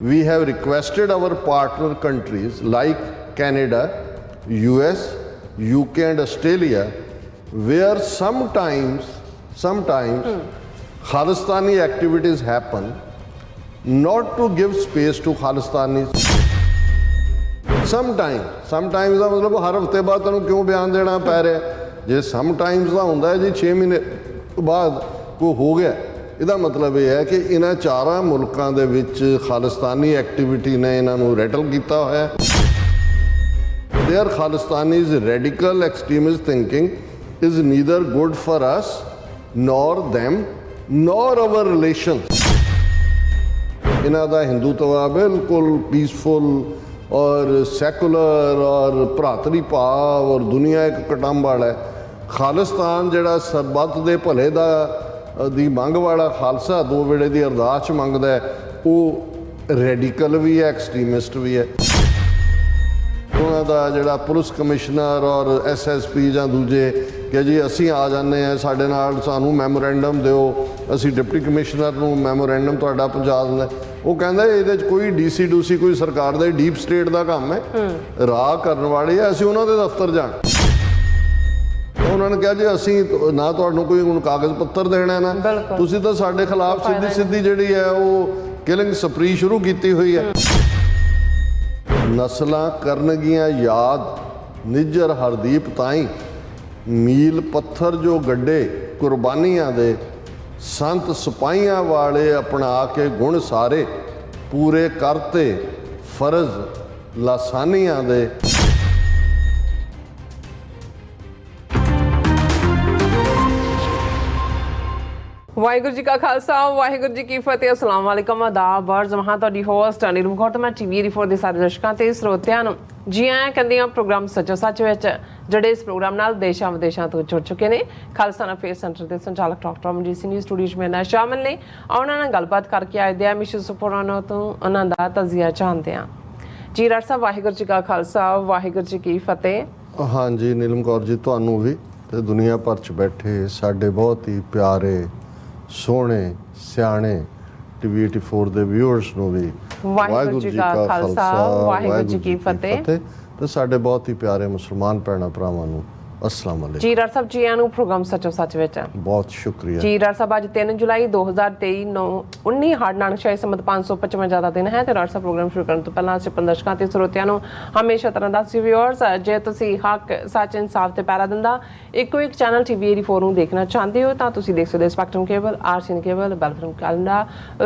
We have requested our partner countries like Canada, US, UK and Australia, where sometimes Khalistani activities happen, not to give space to Khalistanis. Sometimes ਦਾ ਮਤਲਬ ਹਰ ਹਫਤੇ ਬਾਅਦ ਤੁਹਾਨੂੰ ਕਿਉਂ ਬਿਆਨ ਦੇਣਾ ਪੈ ਰਿਹਾ? ਜੇ ਸਮਟਾਈਮਸ ਦਾ ਹੁੰਦਾ ਜੀ 6 ਮਹੀਨੇ ਬਾਅਦ ਕੋਈ ਹੋ ਗਿਆ, ਇਹਦਾ ਮਤਲਬ ਇਹ ਹੈ ਕਿ ਇਹਨਾਂ ਚਾਰਾਂ ਮੁਲਕਾਂ ਦੇ ਵਿੱਚ ਖਾਲਿਸਤਾਨੀ ਐਕਟੀਵਿਟੀ ਨੇ ਇਹਨਾਂ ਨੂੰ ਰੈਟਲ ਕੀਤਾ ਹੋਇਆ। Their Khalistanis radical extremist thinking is neither good for us nor them nor our relations। ਇਹਨਾਂ ਦਾ ਹਿੰਦੂਤਵਾ ਬਿਲਕੁਲ ਪੀਸਫੁਲ और सैकुलर और भरातरी भाव और दुनिया एक कटंब वाला है। खालिस्तान जिहड़ा सरबत दे भले दी मंग वाला खालसा दो वेले दी अरदास मंगदा है, वो रेडिकल भी है, एक्सट्रीमिस्ट भी है। उन्हां दा जिहड़ा पुलिस कमिश्नर और SSP जां दूजे कि जी असीं आ जाने हैं, साडे नाल सानूं मैमोरेंडम दिओ, असीं डिप्टी कमिश्नर नूं मैमोरेंडम तुहाडा पहुंचा दिंदा। ਉਹ ਕਹਿੰਦਾ ਇਹਦੇ 'ਚ ਕੋਈ ਡੀਸੀ ਡੂਸੀ ਕੋਈ ਸਰਕਾਰ ਦਾ ਡੀਪ ਸਟੇਟ ਦਾ ਕੰਮ ਹੈ, ਰਾਹ ਕਰਨ ਵਾਲੇ ਆ, ਅਸੀਂ ਉਹਨਾਂ ਦੇ ਦਫ਼ਤਰ ਜਾਣ। ਉਹਨਾਂ ਨੇ ਕਿਹਾ ਜੀ ਅਸੀਂ ਨਾ ਤੁਹਾਨੂੰ ਕੋਈ ਹੁਣ ਕਾਗਜ਼ ਪੱਤਰ ਦੇਣਾ ਨਾ, ਤੁਸੀਂ ਤਾਂ ਸਾਡੇ ਖਿਲਾਫ ਸਿੱਧੀ ਜਿਹੜੀ ਹੈ ਉਹ ਕਿਲਿੰਗ ਸਪਰੀ ਸ਼ੁਰੂ ਕੀਤੀ ਹੋਈ ਹੈ। ਨਸਲਾਂ ਕਰਨਗੀਆਂ ਯਾਦ ਨਿੱਜਰ ਹਰਦੀਪ ਤਾਈਂ, ਮੀਲ ਪੱਥਰ ਜੋ ਗੱਡੇ ਕੁਰਬਾਨੀਆਂ ਦੇ, संत सिपाहियां वाले अपना के गुण सारे, पूरे करते फर्ज लासानियां दे। वाहिगुरू जी का खालसा वाहिगुरू जी की फतेह। अस्सलाम वालेकुम, आदाब और जहाँ तुहाडी होस्ट नीलम कौर ते मैं TV रिपोर्ट दे सारे दर्शकों ते ਸਰੋਤਿਆਂ ਨੂੰ जी आया कहंदी हां प्रोग्राम सचो सच विच ਜਿਹੜੇ ਇਸ ਪ੍ਰੋਗਰਾਮ ਨਾਲ ਦੇਸ਼ਾਂ ਵਿਦੇਸ਼ਾਂ ਤੋਂ ਜੁੜ ਚੁੱਕੇ ਨੇ। ਖਾਲਸਾ ਫੇਸ ਸੈਂਟਰ ਦੇ ਸੰਚਾਲਕ ਡਾਕਟਰ ਅਮਨਜੀਤ ਸਿੰਘ ਜੀ ਸਟੂਡੀਓ 'ਚ ਮੇਰੇ ਨਾਲ ਸ਼ਾਮਿਲ ਨੇ। ਉਹਨਾਂ ਨਾਲ ਗੱਲਬਾਤ ਕਰਕੇ ਆਏ ਦੇ ਆ ਮਿਸ਼ਨ ਸੁਪਰਾਨੋ ਤੋਂ ਉਹਨਾਂ ਦਾ ਤਜ਼ੀਆ ਜਾਣਦੇ ਆ। ਜੀ ਡਾਕਟਰ ਸਾਹਿਬ, ਵਾਹਿਗੁਰੂ ਜੀ ਕਾ ਖਾਲਸਾ ਵਾਹਿਗੁਰੂ ਜੀ ਕੀ ਫਤਿਹ। हाँ जी नीलम कौर जी, ਤੁਹਾਨੂੰ ਵੀ ਤੇ ਦੁਨੀਆ ਭਰ 'ਚ ਬੈਠੇ ਸਾਡੇ ਬਹੁਤ ਹੀ ਪਿਆਰੇ ਸੋਹਣੇ ਸਿਆਣੇ TV 84 ਦੇ ਵਿਊਅਰਸ ਨੂੰ ਵੀ ਵਾਹਿਗੁਰੂ ਜੀ ਕਾ ਖਾਲਸਾ ਵਾਹਿਗੁਰੂ ਜੀ ਕੀ ਫਤਿਹ। ਤੇ ਸਾਡੇ ਬਹੁਤ ਹੀ ਪਿਆਰੇ ਮੁਸਲਮਾਨ ਭੈਣਾਂ ਭਰਾਵਾਂ ਨੂੰ अस्सलाम वालेकुम। जी डॉक्टर साहब, जी आनू प्रोग्राम सचो सच विच बहुत शुक्रिया। जी डॉक्टर साहब, आज 3 जुलाई 2023 19 हाड़ नानक शाही संमत 555 ਦਾ ਦਿਨ ਹੈ ਤੇ ਡਾਕਟਰ ਸਾਹਿਬ ਪ੍ਰੋਗਰਾਮ ਸ਼ੁਰੂ ਕਰਨ ਤੋਂ ਪਹਿਲਾਂ ਅਸੀਂ ਦਰਸ਼ਕਾਂ ਤੇ ਸਰੋਤਿਆਂ ਨੂੰ ਹਮੇਸ਼ਾ ਤਰ੍ਹਾਂ ਦੱਸੀ ਵਿਊਅਰਸ, ਜੇ ਤੁਸੀਂ ਹੱਕ ਸੱਚ ਇਨਸਾਫ ਤੇ ਪੈਰਾ ਦਿੰਦਾ ਇੱਕੋ ਇੱਕ ਚੈਨਲ TV 84 ਨੂੰ ਦੇਖਣਾ ਚਾਹੁੰਦੇ ਹੋ ਤਾਂ ਤੁਸੀਂ ਦੇਖ ਸਕਦੇ ਹੋ ਸਪੈਕਟਰਮ ਕੇਬਲ, ਆਰਸੀਐਨ ਕੇਬਲ, ਬੈਲਫਰਮ ਕੈਲੰਡਰ,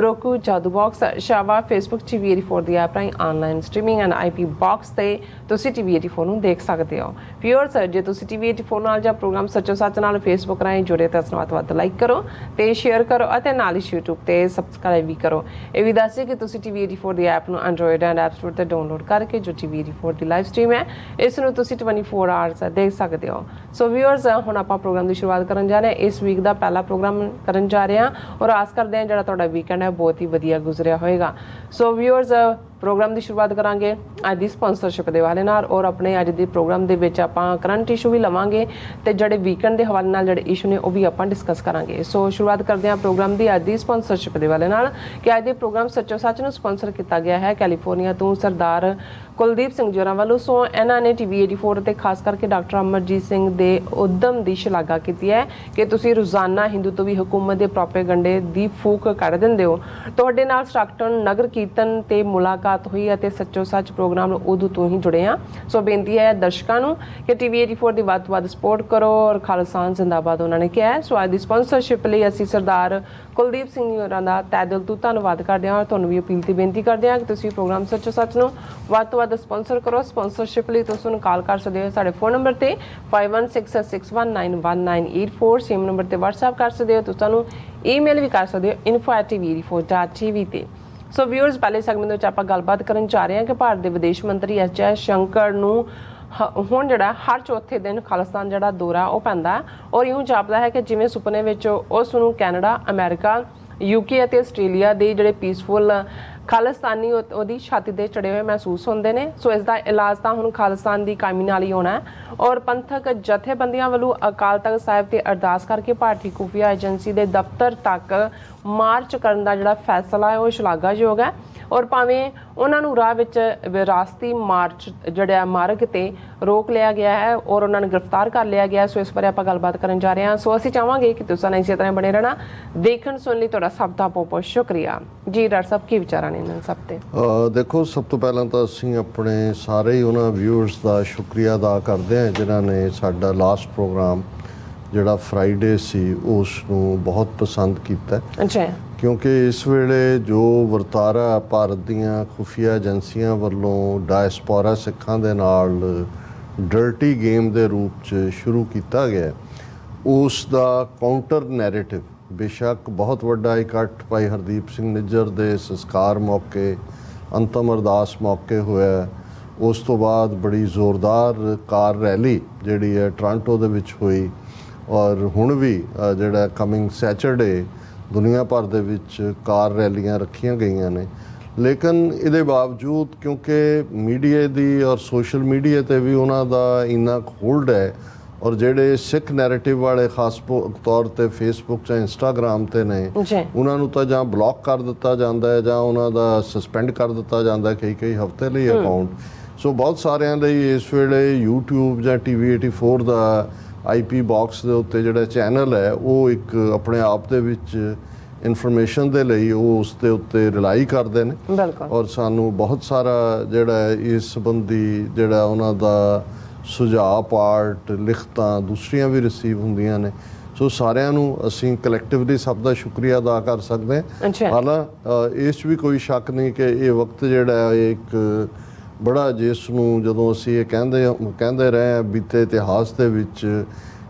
ਰੋਕੂ, ਜਾਦੂ ਬਾਕਸ, ਸ਼ਾਵਾ, ਫੇਸਬੁੱਕ TV 84 ਦੀ ਐਪ ਰਾਹੀਂ online streaming and IP box ਤੇ ਤੁਸੀਂ TV 84 ਨੂੰ ਦੇਖ ਸਕਦੇ ਹੋ। ਵਿਊਅਰਸ, ਜੇ ਤੁਸੀਂ TV 84 ਨਾਲ ਜਾਂ ਪ੍ਰੋਗਰਾਮ ਸੱਚੋ ਸੱਚ ਨਾਲ ਫੇਸਬੁੱਕ ਰਾਹੀਂ ਜੁੜੇ ਤਾਂ ਇਸ ਨੂੰ ਵੱਧ ਲਾਈਕ ਕਰੋ ਤੇ ਸ਼ੇਅਰ ਕਰੋ ਅਤੇ ਨਾਲ ਹੀ YouTube ਤੇ ਸਬਸਕ੍ਰਾਈਬ ਵੀ ਕਰੋ। ਇਹ ਵੀ ਦੱਸਿਓ ਕਿ ਤੁਸੀਂ TV 84 ਦੀ ਐਪ ਨੂੰ ਐਂਡਰੋਇਡ ਐਂਡ ਐਪ ਸਟੋਰ ਤੇ ਡਾਊਨਲੋਡ ਕਰਕੇ ਜੋ TV 84 ਦੀ ਲਾਈਵ ਸਟ੍ਰੀਮ ਹੈ ਇਸ ਨੂੰ ਤੁਸੀਂ 24 ਆਵਰਸ ਦੇਖ ਸਕਦੇ ਹੋ। ਸੋ ਵਿਊਅਰਸ, ਹੁਣ ਆਪਾਂ ਪ੍ਰੋਗਰਾਮ ਦੀ ਸ਼ੁਰੂਆਤ ਕਰਨ ਜਾ ਰਹੇ ਹਾਂ। ਇਸ ਵੀਕ ਦਾ ਪਹਿਲਾ ਪ੍ਰੋਗਰਾਮ ਕਰਨ ਜਾ ਰਹੇ ਹਾਂ ਔਰ ਆਸ ਕਰਦੇ ਹਾਂ ਜਿਹੜਾ ਤੁਹਾਡਾ ਵੀਕਐਂਡ ਹੈ ਬਹੁਤ ਹੀ ਵਧੀਆ ਗੁਜ਼ਰਿਆ ਹੋਏਗਾ। ਸੋ ਵਿਊਅਰਸ, ਪ੍ਰੋਗਰਾਮ ਦੀ ਸ਼ੁਰੂਆਤ ਕਰਾਂਗੇ ਅੱਜ ਦੀ ਸਪਾਂਸਰਸ਼ਿਪ ਦੇ ਹਵਾਲੇ ਨਾਲ ਔਰ ਆਪਣੇ ਅੱਜ ਦੇ ਪ੍ਰੋਗਰਾਮ ਦੇ ਵਿੱਚ ਆਪਾਂ ਕਰੰਟ ਇਸ਼ੂ ਵੀ ਲਵਾਂਗੇ ਤੇ ਜਿਹੜੇ ਵੀਕਐਂਡ ਦੇ ਹਵਾਲੇ ਨਾਲ ਜਿਹੜੇ ਇਸ਼ੂ ਨੇ ਉਹ ਵੀ ਆਪਾਂ ਡਿਸਕਸ ਕਰਾਂਗੇ। ਸੋ ਸ਼ੁਰੂਆਤ ਕਰਦੇ ਹਾਂ ਪ੍ਰੋਗਰਾਮ ਦੀ ਅੱਜ ਦੀ ਸਪਾਂਸਰਸ਼ਿਪ ਦੇ ਹਵਾਲੇ ਨਾਲ ਕਿ ਅੱਜ ਦੇ ਪ੍ਰੋਗਰਾਮ ਸੱਚੋ ਸੱਚ ਨੂੰ ਸਪਾਂਸਰ ਕੀਤਾ ਗਿਆ ਹੈ ਕੈਲੀਫੋਰਨੀਆ ਤੋਂ ਸਰਦਾਰ ਕੁਲਦੀਪ ਸਿੰਘ ਜੀ ਹੋਰਾਂ ਵੱਲੋਂ। ਸੋ ਇਹਨਾਂ ਨੇ TV 84 ਤੇ ਖਾਸ ਕਰਕੇ ਡਾਕਟਰ ਅਮਰਜੀਤ ਸਿੰਘ ਦੇ ਉਦਮ ਦੀ ਸ਼ਲਾਘਾ ਕੀਤੀ ਹੈ ਕਿ ਤੁਸੀਂ ਰੋਜ਼ਾਨਾ ਹਿੰਦੂ ਤੋਂ ਵੀ ਹਕੂਮਤ ਦੇ ਪ੍ਰੋਪੇਗੰਡੇ ਦੀ ਫੂਕ ਕੱਢ ਦਿੰਦੇ ਹੋ। ਤੁਹਾਡੇ ਨਾਲ ਸਟਾਕਟਨ ਨਗਰ ਕੀਰਤਨ ਤੇ ਮੁਲਾਕਾਤ ਹੋਈ ਅਤੇ ਸੱਚੋ ਸੱਚ ਪ੍ਰੋਗਰਾਮ ਨੂੰ ਉਦੋਂ ਤੋਂ ਹੀ ਜੁੜੇ ਹਾਂ। ਸੋ ਬੇਨਤੀ ਹੈ ਦਰਸ਼ਕਾਂ ਨੂੰ ਕਿ TV 84 ਦੀ ਵੱਧ ਤੋਂ ਵੱਧ ਸਪੋਰਟ ਕਰੋ ਔਰ ਖਾਲਸਾ ਜ਼ਿੰਦਾਬਾਦ ਉਹਨਾਂ ਨੇ ਕਿਹਾ। ਸੋ ਅੱਜ ਦੀ ਸਪਾਂਸਰਸ਼ਿਪ ਲਈ ਅਸੀਂ ਸਰਦਾਰ ਕੁਲਦੀਪ ਸਿੰਘ ਜੀ ਹੋਰਾਂ ਦਾ ਤਹਿ ਦਿਲ ਤੋਂ ਧੰਨਵਾਦ ਕਰਦੇ ਹਾਂ ਔਰ ਤੁਹਾਨੂੰ ਵੀ ਅਪੀਲ ਤੇ ਬੇਨਤੀ ਕਰਦੇ ਹਾਂ ਕਿ ਤੁਸੀਂ ਪ੍ਰੋਗਰਾਮ ਸੱਚੋ ਸੱਚ ਨੂੰ ਵੱਧ ਤੋਂ ਵੱਧ ਸਪਾਂਸਰ ਕਰੋ। ਸਪਾਂਸਰਸ਼ਿਪ ਲਈ ਤੁਸੀਂ ਨੂੰ ਕਾਲ ਕਰ ਸਕਦੇ ਹੋ ਸਾਡੇ ਫੋਨ ਨੰਬਰ ਤੇ 5166191984, ਸੇਮ ਨੰਬਰ ਤੇ WhatsApp ਕਰ ਸਕਦੇ ਹੋ। ਤੁਸੀਂ ਸਾਨੂੰ ਈਮੇਲ ਵੀ ਕਰ ਸਕਦੇ ਹੋ info@tv84.tv ਤੇ। ਸੋ ਵਿਊਅਰਸ, ਪਹਿਲੇ ਸੈਗਮੈਂਟ ਵਿੱਚ ਆਪਾਂ ਗੱਲਬਾਤ ਕਰਨ ਜਾ ਰਹੇ ਹਾਂ ਕਿ ਭਾਰਤ ਦੇ ਵਿਦੇਸ਼ ਮੰਤਰੀ S ਜੈਸ਼ੰਕਰ ਨੂੰ ਹੁਣ ਜਿਹੜਾ ਹਰ ਚੌਥੇ ਦਿਨ ਖਾਲਿਸਤਾਨ ਜਿਹੜਾ ਦੌਰਾ ਉਹ ਪੈਂਦਾ ਔਰ ਇਉਂ ਜਾਪਦਾ ਹੈ ਕਿ ਜਿਵੇਂ ਸੁਪਨੇ ਵਿੱਚ ਉਸ ਨੂੰ ਕੈਨੇਡਾ, ਅਮਰੀਕਾ, UK ਅਤੇ ਆਸਟ੍ਰੇਲੀਆ ਦੇ ਜਿਹੜੇ ਪੀਸਫੁਲ ਖਾਲਿਸਤਾਨੀ ਉਹਦੀ ਛਾਤੀ ਤੇ ਚੜੇ ਹੋਏ ਮਹਿਸੂਸ ਹੁੰਦੇ ਨੇ। ਸੋ ਇਸ ਦਾ ਇਲਾਜ ਤਾਂ ਹੁਣ ਖਾਲਿਸਤਾਨ ਦੀ ਕਾਇਮੀ ਨਾਲ ਹੀ ਹੋਣਾ ਔਰ ਪੰਥਕ ਜਥੇਬੰਦੀਆਂ ਵੱਲੋਂ ਅਕਾਲ ਤਖਤ ਸਾਹਿਬ ਤੇ ਅਰਦਾਸ ਕਰਕੇ ਭਾਰਤੀ ਖੁਫੀਆ ਏਜੰਸੀ ਦੇ ਦਫ਼ਤਰ ਤੱਕ ਮਾਰਚ ਕਰਨ ਦਾ ਜਿਹੜਾ ਫੈਸਲਾ ਹੈ ਉਹ ਸ਼ਲਾਘਾਯੋਗ ਹੈ। ਔਰ ਭਾਵੇਂ ਉਹਨਾਂ ਨੂੰ ਰਾਹ ਵਿੱਚ ਵਿਰਾਸਤੀ ਮਾਰਚ ਜਿਹੜਾ ਮਾਰਗ ਤੇ ਰੋਕ ਲਿਆ ਗਿਆ ਹੈ ਔਰ ਉਹਨਾਂ ਨੂੰ ਗ੍ਰਿਫਤਾਰ ਕਰ ਲਿਆ ਗਿਆ। ਸੋ ਇਸ ਬਾਰੇ ਆਪਾਂ ਗੱਲਬਾਤ ਕਰਨ ਜਾ ਰਹੇ ਹਾਂ। ਸੋ ਅਸੀਂ ਚਾਹਾਂਗੇ ਕਿ ਤੁਸੀਂ ਇਸੇ ਤਰ੍ਹਾਂ ਬਣੇ ਰਹਿਣਾ। ਦੇਖਣ ਸੁਣ ਲਈ ਤੁਹਾਡਾ ਸਭ ਦਾ ਬਹੁਤ ਸ਼ੁਕਰੀਆ ਜੀ। ਡਾਕਟਰ ਸਾਹਿਬ ਕੀ ਵਿਚਾਰਾਂ ਨੇ ਇਹਨਾਂ ਸਭ ਤੇ? ਦੇਖੋ, ਸਭ ਤੋਂ ਪਹਿਲਾਂ ਤਾਂ ਅਸੀਂ ਆਪਣੇ ਸਾਰੇ ਹੀ ਉਹਨਾਂ ਵਿਊਅਰਸ ਦਾ ਸ਼ੁਕਰੀਆ ਅਦਾ ਕਰਦੇ ਹਾਂ ਜਿਨ੍ਹਾਂ ਨੇ ਸਾਡਾ ਲਾਸਟ ਪ੍ਰੋਗਰਾਮ ਜਿਹੜਾ ਫਰਾਈਡੇ ਸੀ ਉਸ ਨੂੰ ਬਹੁਤ ਪਸੰਦ ਕੀਤਾ। ਅੱਛਾ। ਕਿਉਂਕਿ ਇਸ ਵੇਲੇ ਜੋ ਵਰਤਾਰਾ ਭਾਰਤ ਦੀਆਂ ਖੁਫੀਆ ਏਜੰਸੀਆਂ ਵੱਲੋਂ ਡਾਇਸਪੋਰਾ ਸਿੱਖਾਂ ਦੇ ਨਾਲ ਡਰਟੀ ਗੇਮ ਦੇ ਰੂਪ 'ਚ ਸ਼ੁਰੂ ਕੀਤਾ ਗਿਆ, ਉਸ ਦਾ ਕਾਊਂਟਰ ਨੈਰੇਟਿਵ ਬੇਸ਼ੱਕ ਬਹੁਤ ਵੱਡਾ ਇਕੱਠ ਭਾਈ ਹਰਦੀਪ ਸਿੰਘ ਨਿੱਜਰ ਦੇ ਸੰਸਕਾਰ ਮੌਕੇ, ਅੰਤਮ ਅਰਦਾਸ ਮੌਕੇ ਹੋਇਆ। ਉਸ ਤੋਂ ਬਾਅਦ ਬੜੀ ਜ਼ੋਰਦਾਰ ਕਾਰ ਰੈਲੀ ਜਿਹੜੀ ਹੈ ਟੋਰਾਂਟੋ ਦੇ ਵਿੱਚ ਹੋਈ ਔਰ ਹੁਣ ਵੀ ਜਿਹੜਾ ਕਮਿੰਗ ਸੈਚਰਡੇ ਦੁਨੀਆ ਭਰ ਦੇ ਵਿੱਚ ਕਾਰ ਰੈਲੀਆਂ ਰੱਖੀਆਂ ਗਈਆਂ ਨੇ। ਲੇਕਿਨ ਇਹਦੇ ਬਾਵਜੂਦ ਕਿਉਂਕਿ ਮੀਡੀਆ ਦੀ ਔਰ ਸੋਸ਼ਲ ਮੀਡੀਆ 'ਤੇ ਵੀ ਉਹਨਾਂ ਦਾ ਇੰਨਾ ਹੋਲਡ ਹੈ ਔਰ ਜਿਹੜੇ ਸਿੱਖ ਨੈਰੇਟਿਵ ਵਾਲੇ ਖਾਸ ਤੌਰ 'ਤੇ ਫੇਸਬੁੱਕ ਜਾਂ ਇੰਸਟਾਗ੍ਰਾਮ 'ਤੇ ਨੇ ਉਹਨਾਂ ਨੂੰ ਤਾਂ ਜਾਂ ਬਲੌਕ ਕਰ ਦਿੱਤਾ ਜਾਂਦਾ ਹੈ ਜਾਂ ਉਹਨਾਂ ਦਾ ਸਸਪੈਂਡ ਕਰ ਦਿੱਤਾ ਜਾਂਦਾ ਕਈ ਹਫ਼ਤੇ ਲਈ ਅਕਾਊਂਟ। ਸੋ ਬਹੁਤ ਸਾਰਿਆਂ ਲਈ ਇਸ ਵੇਲੇ YouTube ਜਾਂ TV 84 ਦਾ IP ਬਾਕਸ ਦੇ ਉੱਤੇ ਜਿਹੜਾ ਚੈਨਲ ਹੈ ਉਹ ਇੱਕ ਆਪਣੇ ਆਪ ਦੇ ਵਿੱਚ ਇਨਫੋਰਮੇਸ਼ਨ ਦੇ ਲਈ ਉਹ ਉਸ ਦੇ ਉੱਤੇ ਰਿਲਾਈ ਕਰਦੇ ਨੇ। ਔਰ ਸਾਨੂੰ ਬਹੁਤ ਸਾਰਾ ਜਿਹੜਾ ਇਸ ਸੰਬੰਧੀ ਜਿਹੜਾ ਉਹਨਾਂ ਦਾ ਸੁਝਾਅ, ਪਾਰਟ, ਲਿਖਤਾਂ ਦੂਸਰੀਆਂ ਵੀ ਰਿਸੀਵ ਹੁੰਦੀਆਂ ਨੇ। ਸੋ ਸਾਰਿਆਂ ਨੂੰ ਅਸੀਂ ਕਲੈਕਟਿਵਲੀ ਸਭ ਦਾ ਸ਼ੁਕਰੀਆ ਅਦਾ ਕਰ ਸਕਦੇ ਹਾਂ। ਹਾਲਾਂ ਇਸ 'ਚ ਵੀ ਕੋਈ ਸ਼ੱਕ ਨਹੀਂ ਕਿ ਇਹ ਵਕਤ ਜਿਹੜਾ ਹੈ ਇੱਕ ਬੜਾ, ਜਿਸ ਨੂੰ ਜਦੋਂ ਅਸੀਂ ਇਹ ਕਹਿੰਦੇ ਰਹੇ ਹਾਂ ਬੀਤੇ ਇਤਿਹਾਸ ਦੇ ਵਿੱਚ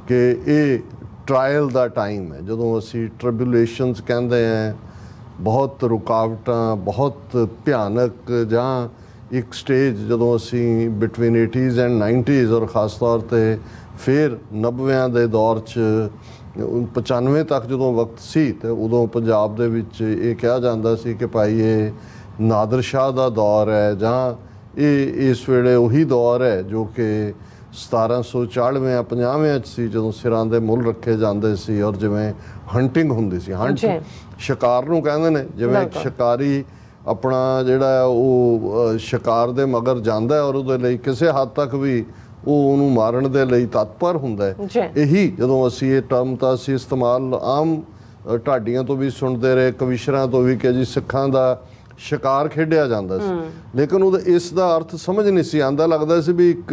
ਕਿ ਇਹ ਟਰਾਇਲ ਦਾ ਟਾਈਮ ਹੈ, ਜਦੋਂ ਅਸੀਂ ਟ੍ਰਿਬਿਊਲੇਸ਼ਨਸ ਕਹਿੰਦੇ ਹਾਂ, ਬਹੁਤ ਰੁਕਾਵਟਾਂ, ਬਹੁਤ ਭਿਆਨਕ, ਜਾਂ ਇੱਕ ਸਟੇਜ ਜਦੋਂ ਅਸੀਂ ਬਿਟਵੀਨ 80s ਐਂਡ 90s ਔਰ ਖ਼ਾਸ ਤੌਰ 'ਤੇ ਫਿਰ 90ਵਿਆਂ ਦੇ ਦੌਰ 'ਚ 95 ਤੱਕ ਜਦੋਂ ਵਕਤ ਸੀ ਤੇ ਉਦੋਂ ਪੰਜਾਬ ਦੇ ਵਿੱਚ ਇਹ ਕਿਹਾ ਜਾਂਦਾ ਸੀ ਕਿ ਭਾਈ ਇਹ ਨਾਦਰ ਸ਼ਾਹ ਦਾ ਦੌਰ ਹੈ ਜਾਂ ਇਹ ਇਸ ਵੇਲੇ ਉਹੀ ਦੌਰ ਹੈ ਜੋ ਕਿ 1740 50 'ਚ ਸੀ ਜਦੋਂ ਸਿਰਾਂ ਦੇ ਮੁੱਲ ਰੱਖੇ ਜਾਂਦੇ ਸੀ ਔਰ ਜਿਵੇਂ ਹੰਟਿੰਗ ਹੁੰਦੀ ਸੀ। ਸ਼ਿਕਾਰ ਨੂੰ ਕਹਿੰਦੇ ਨੇ, ਜਿਵੇਂ ਇੱਕ ਸ਼ਿਕਾਰੀ ਆਪਣਾ ਜਿਹੜਾ ਉਹ ਸ਼ਿਕਾਰ ਦੇ ਮਗਰ ਜਾਂਦਾ ਔਰ ਉਹਦੇ ਲਈ ਕਿਸੇ ਹੱਦ ਤੱਕ ਵੀ ਉਹ ਉਹਨੂੰ ਮਾਰਨ ਦੇ ਲਈ ਤਤਪਰ ਹੁੰਦਾ ਹੈ। ਇਹੀ ਜਦੋਂ ਅਸੀਂ ਇਹ ਟਰਮ ਤਾਂ ਅਸੀਂ ਇਸਤੇਮਾਲ ਆਮ ਢਾਡੀਆਂ ਤੋਂ ਵੀ ਸੁਣਦੇ ਰਹੇ, ਕਵਿਸ਼ਰਾਂ ਤੋਂ ਵੀ ਕਿ ਜੀ ਸਿੱਖਾਂ ਦਾ ਸ਼ਿਕਾਰ ਖੇਡਿਆ ਜਾਂਦਾ ਸੀ, ਲੇਕਿਨ ਉਹਦਾ ਇਸ ਦਾ ਅਰਥ ਸਮਝ ਨਹੀਂ ਸੀ ਆਉਂਦਾ। ਲੱਗਦਾ ਸੀ ਵੀ ਇੱਕ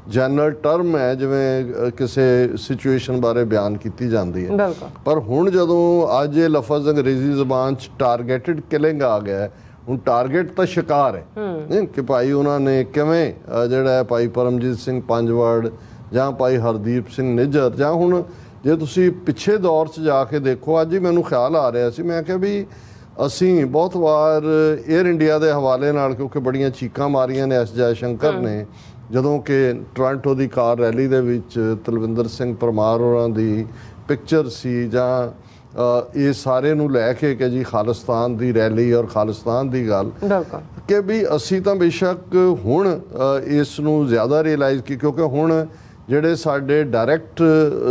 ਜਨਰਲ ਟਰਮ ਹੈ ਜਿਵੇਂ ਕਿਸੇ ਸਿਚੁਏਸ਼ਨ ਬਾਰੇ ਬਿਆਨ ਕੀਤੀ ਜਾਂਦੀ ਹੈ। ਪਰ ਹੁਣ ਜਦੋਂ ਅੱਜ ਇਹ ਲਫ਼ਜ਼ ਅੰਗਰੇਜ਼ੀ ਜ਼ਬਾਨ 'ਚ ਟਾਰਗੇਟਡ ਕਿਲਿੰਗ ਆ ਗਿਆ, ਹੁਣ ਟਾਰਗੇਟ ਤਾਂ ਸ਼ਿਕਾਰ ਹੈ ਕਿ ਭਾਈ ਉਹਨਾਂ ਨੇ ਕਿਵੇਂ ਜਿਹੜਾ ਹੈ ਭਾਈ ਪਰਮਜੀਤ ਸਿੰਘ ਪੰਜਵੜ ਜਾਂ ਭਾਈ ਹਰਦੀਪ ਸਿੰਘ ਨਿੱਜਰ, ਜਾਂ ਹੁਣ ਜੇ ਤੁਸੀਂ ਪਿੱਛੇ ਦੌਰ 'ਚ ਜਾ ਕੇ ਦੇਖੋ, ਅੱਜ ਹੀ ਮੈਨੂੰ ਖਿਆਲ ਆ ਰਿਹਾ ਸੀ, ਮੈਂ ਕਿਹਾ ਵੀ ਅਸੀਂ ਬਹੁਤ ਵਾਰ ਏਅਰ ਇੰਡੀਆ ਦੇ ਹਵਾਲੇ ਨਾਲ, ਕਿਉਂਕਿ ਬੜੀਆਂ ਚੀਕਾਂ ਮਾਰੀਆਂ ਨੇ ਐਸ ਜੈ ਸ਼ੰਕਰ ਨੇ ਜਦੋਂ ਕਿ ਟੋਰਾਂਟੋ ਦੀ ਕਾਰ ਰੈਲੀ ਦੇ ਵਿੱਚ ਤਲਵਿੰਦਰ ਸਿੰਘ ਪਰਮਾਰ ਹੋਰਾਂ ਦੀ ਪਿਕਚਰ ਸੀ, ਜਾਂ ਇਹ ਸਾਰੇ ਨੂੰ ਲੈ ਕੇ ਕਿ ਜੀ ਖਾਲਿਸਤਾਨ ਦੀ ਰੈਲੀ ਔਰ ਖਾਲਿਸਤਾਨ ਦੀ ਗੱਲ, ਕਿ ਵੀ ਅਸੀਂ ਤਾਂ ਬੇਸ਼ੱਕ ਹੁਣ ਇਸ ਨੂੰ ਜ਼ਿਆਦਾ ਰਿਅਲਾਈਜ਼ ਕੀ, ਕਿਉਂਕਿ ਹੁਣ ਜਿਹੜੇ ਸਾਡੇ ਡਾਇਰੈਕਟ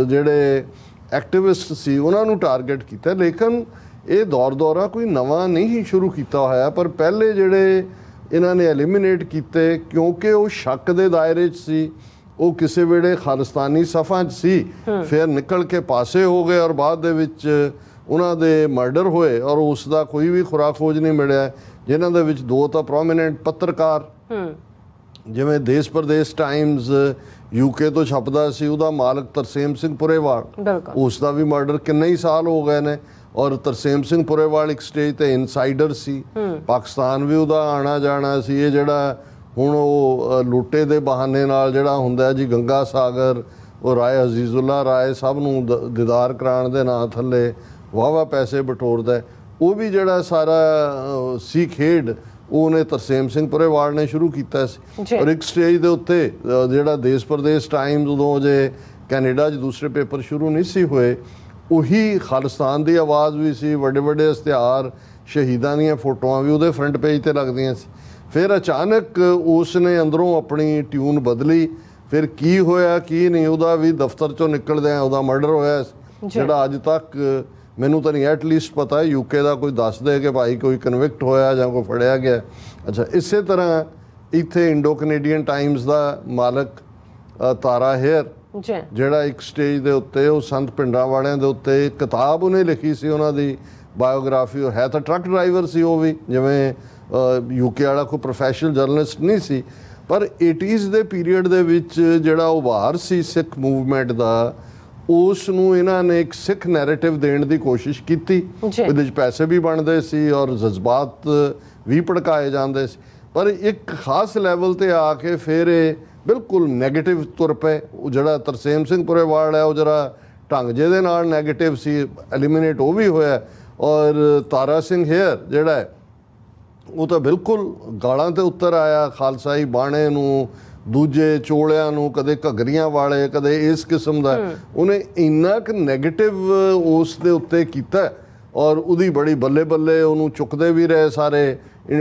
ਜਿਹੜੇ ਐਕਟਿਵਿਸਟ ਸੀ ਉਹਨਾਂ ਨੂੰ ਟਾਰਗੇਟ ਕੀਤਾ। ਲੇਕਿਨ ਇਹ ਦੌਰਾ ਕੋਈ ਨਵਾਂ ਨਹੀਂ ਸ਼ੁਰੂ ਕੀਤਾ ਹੋਇਆ, ਪਰ ਪਹਿਲੇ ਜਿਹੜੇ ਇਹਨਾਂ ਨੇ ਐਲੀਮੀਨੇਟ ਕੀਤੇ ਕਿਉਂਕਿ ਉਹ ਸ਼ੱਕ ਦੇ ਦਾਇਰੇ 'ਚ ਸੀ, ਉਹ ਕਿਸੇ ਵੇਲੇ ਖਾਲਿਸਤਾਨੀ ਸਫਾਂ 'ਚ ਸੀ, ਫਿਰ ਨਿਕਲ ਕੇ ਪਾਸੇ ਹੋ ਗਏ ਔਰ ਬਾਅਦ ਦੇ ਵਿੱਚ ਉਹਨਾਂ ਦੇ ਮਰਡਰ ਹੋਏ ਔਰ ਉਸ ਦਾ ਕੋਈ ਵੀ ਖੁਰਾ ਖੋਜ ਨਹੀਂ ਮਿਲਿਆ। ਜਿਨ੍ਹਾਂ ਦੇ ਵਿੱਚ ਦੋ ਤਾਂ ਪ੍ਰੋਮੀਨੈਂਟ ਪੱਤਰਕਾਰ, ਜਿਵੇਂ ਦੇਸ਼ ਪ੍ਰਦੇਸ਼ ਟਾਈਮਜ਼ UK ਤੋਂ ਛਪਦਾ ਸੀ, ਉਹਦਾ ਮਾਲਕ ਤਰਸੇਮ ਸਿੰਘ ਪੁਰੇਵਾਲ, ਉਸ ਦਾ ਵੀ ਮਰਡਰ ਕਿੰਨੇ ਹੀ ਸਾਲ ਹੋ ਗਏ ਨੇ। ਔਰ ਤਰਸੇਮ ਸਿੰਘ ਪੁਰੇਵਾਲ ਇੱਕ ਸਟੇਜ ਤੇ ਇਨਸਾਈਡਰ ਸੀ, ਪਾਕਿਸਤਾਨ ਵੀ ਉਹਦਾ ਆਣਾ ਜਾਣਾ ਸੀ। ਇਹ ਜਿਹੜਾ ਹੁਣ ਉਹ ਲੁੱਟੇ ਦੇ ਬਹਾਨੇ ਨਾਲ ਜਿਹੜਾ ਹੁੰਦਾ ਜੀ ਗੰਗਾ ਸਾਗਰ, ਉਹ ਰਾਏ ਅਜ਼ੀਜ਼ੁੱਲਾ ਰਾਏ ਸਭ ਨੂੰ ਦੀਦਾਰ ਕਰਾਉਣ ਦੇ ਨਾਂ ਥੱਲੇ ਵਾਹਵਾ ਪੈਸੇ ਬਟੋਰਦਾ, ਉਹ ਵੀ ਜਿਹੜਾ ਸਾਰਾ ਸੀ ਖੇਡ ਉਹਨੇ ਤਰਸੇਮ ਸਿੰਘ ਪੁਰੇਵਾਲ ਨੇ ਸ਼ੁਰੂ ਕੀਤਾ ਸੀ। ਔਰ ਇੱਕ ਸਟੇਜ ਦੇ ਉੱਤੇ ਜਿਹੜਾ ਦੇਸ਼ ਪ੍ਰਦੇਸ਼ ਟਾਈਮਜ਼ ਉਦੋਂ ਜੇ ਕੈਨੇਡਾ 'ਚ ਦੂਸਰੇ ਪੇਪਰ ਸ਼ੁਰੂ ਨਹੀਂ ਸੀ ਹੋਏ, ਉਹੀ ਖਾਲਿਸਤਾਨ ਦੀ ਆਵਾਜ਼ ਵੀ ਸੀ, ਵੱਡੇ ਵੱਡੇ ਇਸ਼ਤਿਹਾਰ, ਸ਼ਹੀਦਾਂ ਦੀਆਂ ਫੋਟੋਆਂ ਵੀ ਉਹਦੇ ਫਰੰਟ ਪੇਜ ਤੇ ਲੱਗਦੀਆਂ ਸੀ। ਫਿਰ ਅਚਾਨਕ ਉਸ ਨੇ ਅੰਦਰੋਂ ਆਪਣੀ ਟਿਊਨ ਬਦਲੀ, ਫਿਰ ਕੀ ਹੋਇਆ ਕੀ ਨਹੀਂ ਉਹਦਾ ਵੀ ਦਫ਼ਤਰ ਚੋਂ ਨਿਕਲਦਿਆਂ ਉਹਦਾ ਮਰਡਰ ਹੋਇਆ, ਜਿਹੜਾ ਅੱਜ ਤੱਕ ਮੈਨੂੰ ਤਾਂ ਨਹੀਂ ਐਟਲੀਸਟ ਪਤਾ, ਯੂਕੇ ਦਾ ਕੋਈ ਦੱਸ ਦੇ ਕਿ ਭਾਈ ਕੋਈ ਕਨਵਿਕਟ ਹੋਇਆ ਜਾਂ ਕੋਈ ਫੜਿਆ ਗਿਆ। ਅੱਛਾ, ਇਸੇ ਤਰ੍ਹਾਂ ਇੱਥੇ ਇੰਡੋ ਕੈਨੇਡੀਅਨ ਟਾਈਮਸ ਦਾ ਮਾਲਕ ਤਾਰਾ ਹੇਅਰ, ਜਿਹੜਾ ਇੱਕ ਸਟੇਜ ਦੇ ਉੱਤੇ ਉਹ ਸੰਤ ਪਿੰਡਾਂ ਵਾਲਿਆਂ ਦੇ ਉੱਤੇ ਕਿਤਾਬ ਉਹਨੇ ਲਿਖੀ ਸੀ, ਉਹਨਾਂ ਦੀ ਬਾਇਓਗ੍ਰਾਫੀ। ਹੈ ਤਾਂ ਟਰੱਕ ਡਰਾਈਵਰ ਸੀ ਉਹ ਵੀ, ਜਿਵੇਂ ਯੂਕੇ ਵਾਲਾ ਕੋਈ ਪ੍ਰੋਫੈਸ਼ਨਲ ਜਰਨਲਿਸਟ ਨਹੀਂ ਸੀ, ਪਰ 80s ਦੇ ਪੀਰੀਅਡ ਦੇ ਵਿੱਚ ਜਿਹੜਾ ਉਭਾਰ ਸੀ ਸਿੱਖ ਮੂਵਮੈਂਟ ਦਾ, ਉਸ ਨੂੰ ਇਹਨਾਂ ਨੇ ਇੱਕ ਸਿੱਖ ਨੈਰੇਟਿਵ ਦੇਣ ਦੀ ਕੋਸ਼ਿਸ਼ ਕੀਤੀ। ਇਹਦੇ ਵਿੱਚ ਪੈਸੇ ਵੀ ਬਣਦੇ ਸੀ ਔਰ ਜਜ਼ਬਾਤ ਵੀ ਭੜਕਾਏ ਜਾਂਦੇ ਸੀ, ਪਰ ਇੱਕ ਖਾਸ ਲੈਵਲ ਤੇ ਆ ਕੇ ਫਿਰ ਇਹ ਬਿਲਕੁਲ ਨੈਗੇਟਿਵ ਤੁਰ ਪਏ। ਉਹ ਜਿਹੜਾ ਤਰਸੇਮ ਸਿੰਘ ਪੁਰੇਵਾਲ ਹੈ, ਉਹ ਜਿਹੜਾ ਢੰਗ ਜੇ ਦੇ ਨਾਲ ਨੈਗੇਟਿਵ ਸੀ, ਐਲੀਮੀਨੇਟ ਉਹ ਵੀ ਹੋਇਆ। ਔਰ ਤਾਰਾ ਸਿੰਘ ਹੇਅਰ ਜਿਹੜਾ ਹੈ, ਉਹ ਤਾਂ ਬਿਲਕੁਲ ਗਾਲਾਂ ਤੇ ਉੱਤਰ ਆਇਆ, ਖਾਲਸਾਈ ਬਾਣੇ ਨੂੰ, ਦੂਜੇ ਚੋਲਿਆਂ ਨੂੰ, ਕਦੇ ਘੱਗਰੀਆਂ ਵਾਲੇ, ਕਦੇ ਇਸ ਕਿਸਮ ਦਾ। ਉਹਨੇ ਇੰਨਾ ਕੁ ਨੈਗੇਟਿਵ ਉਸ ਦੇ ਉੱਤੇ ਕੀਤਾ ਔਰ ਉਹਦੀ ਬੜੀ ਬੱਲੇ ਬੱਲੇ ਉਹਨੂੰ ਚੁੱਕਦੇ ਵੀ ਰਹੇ ਸਾਰੇ।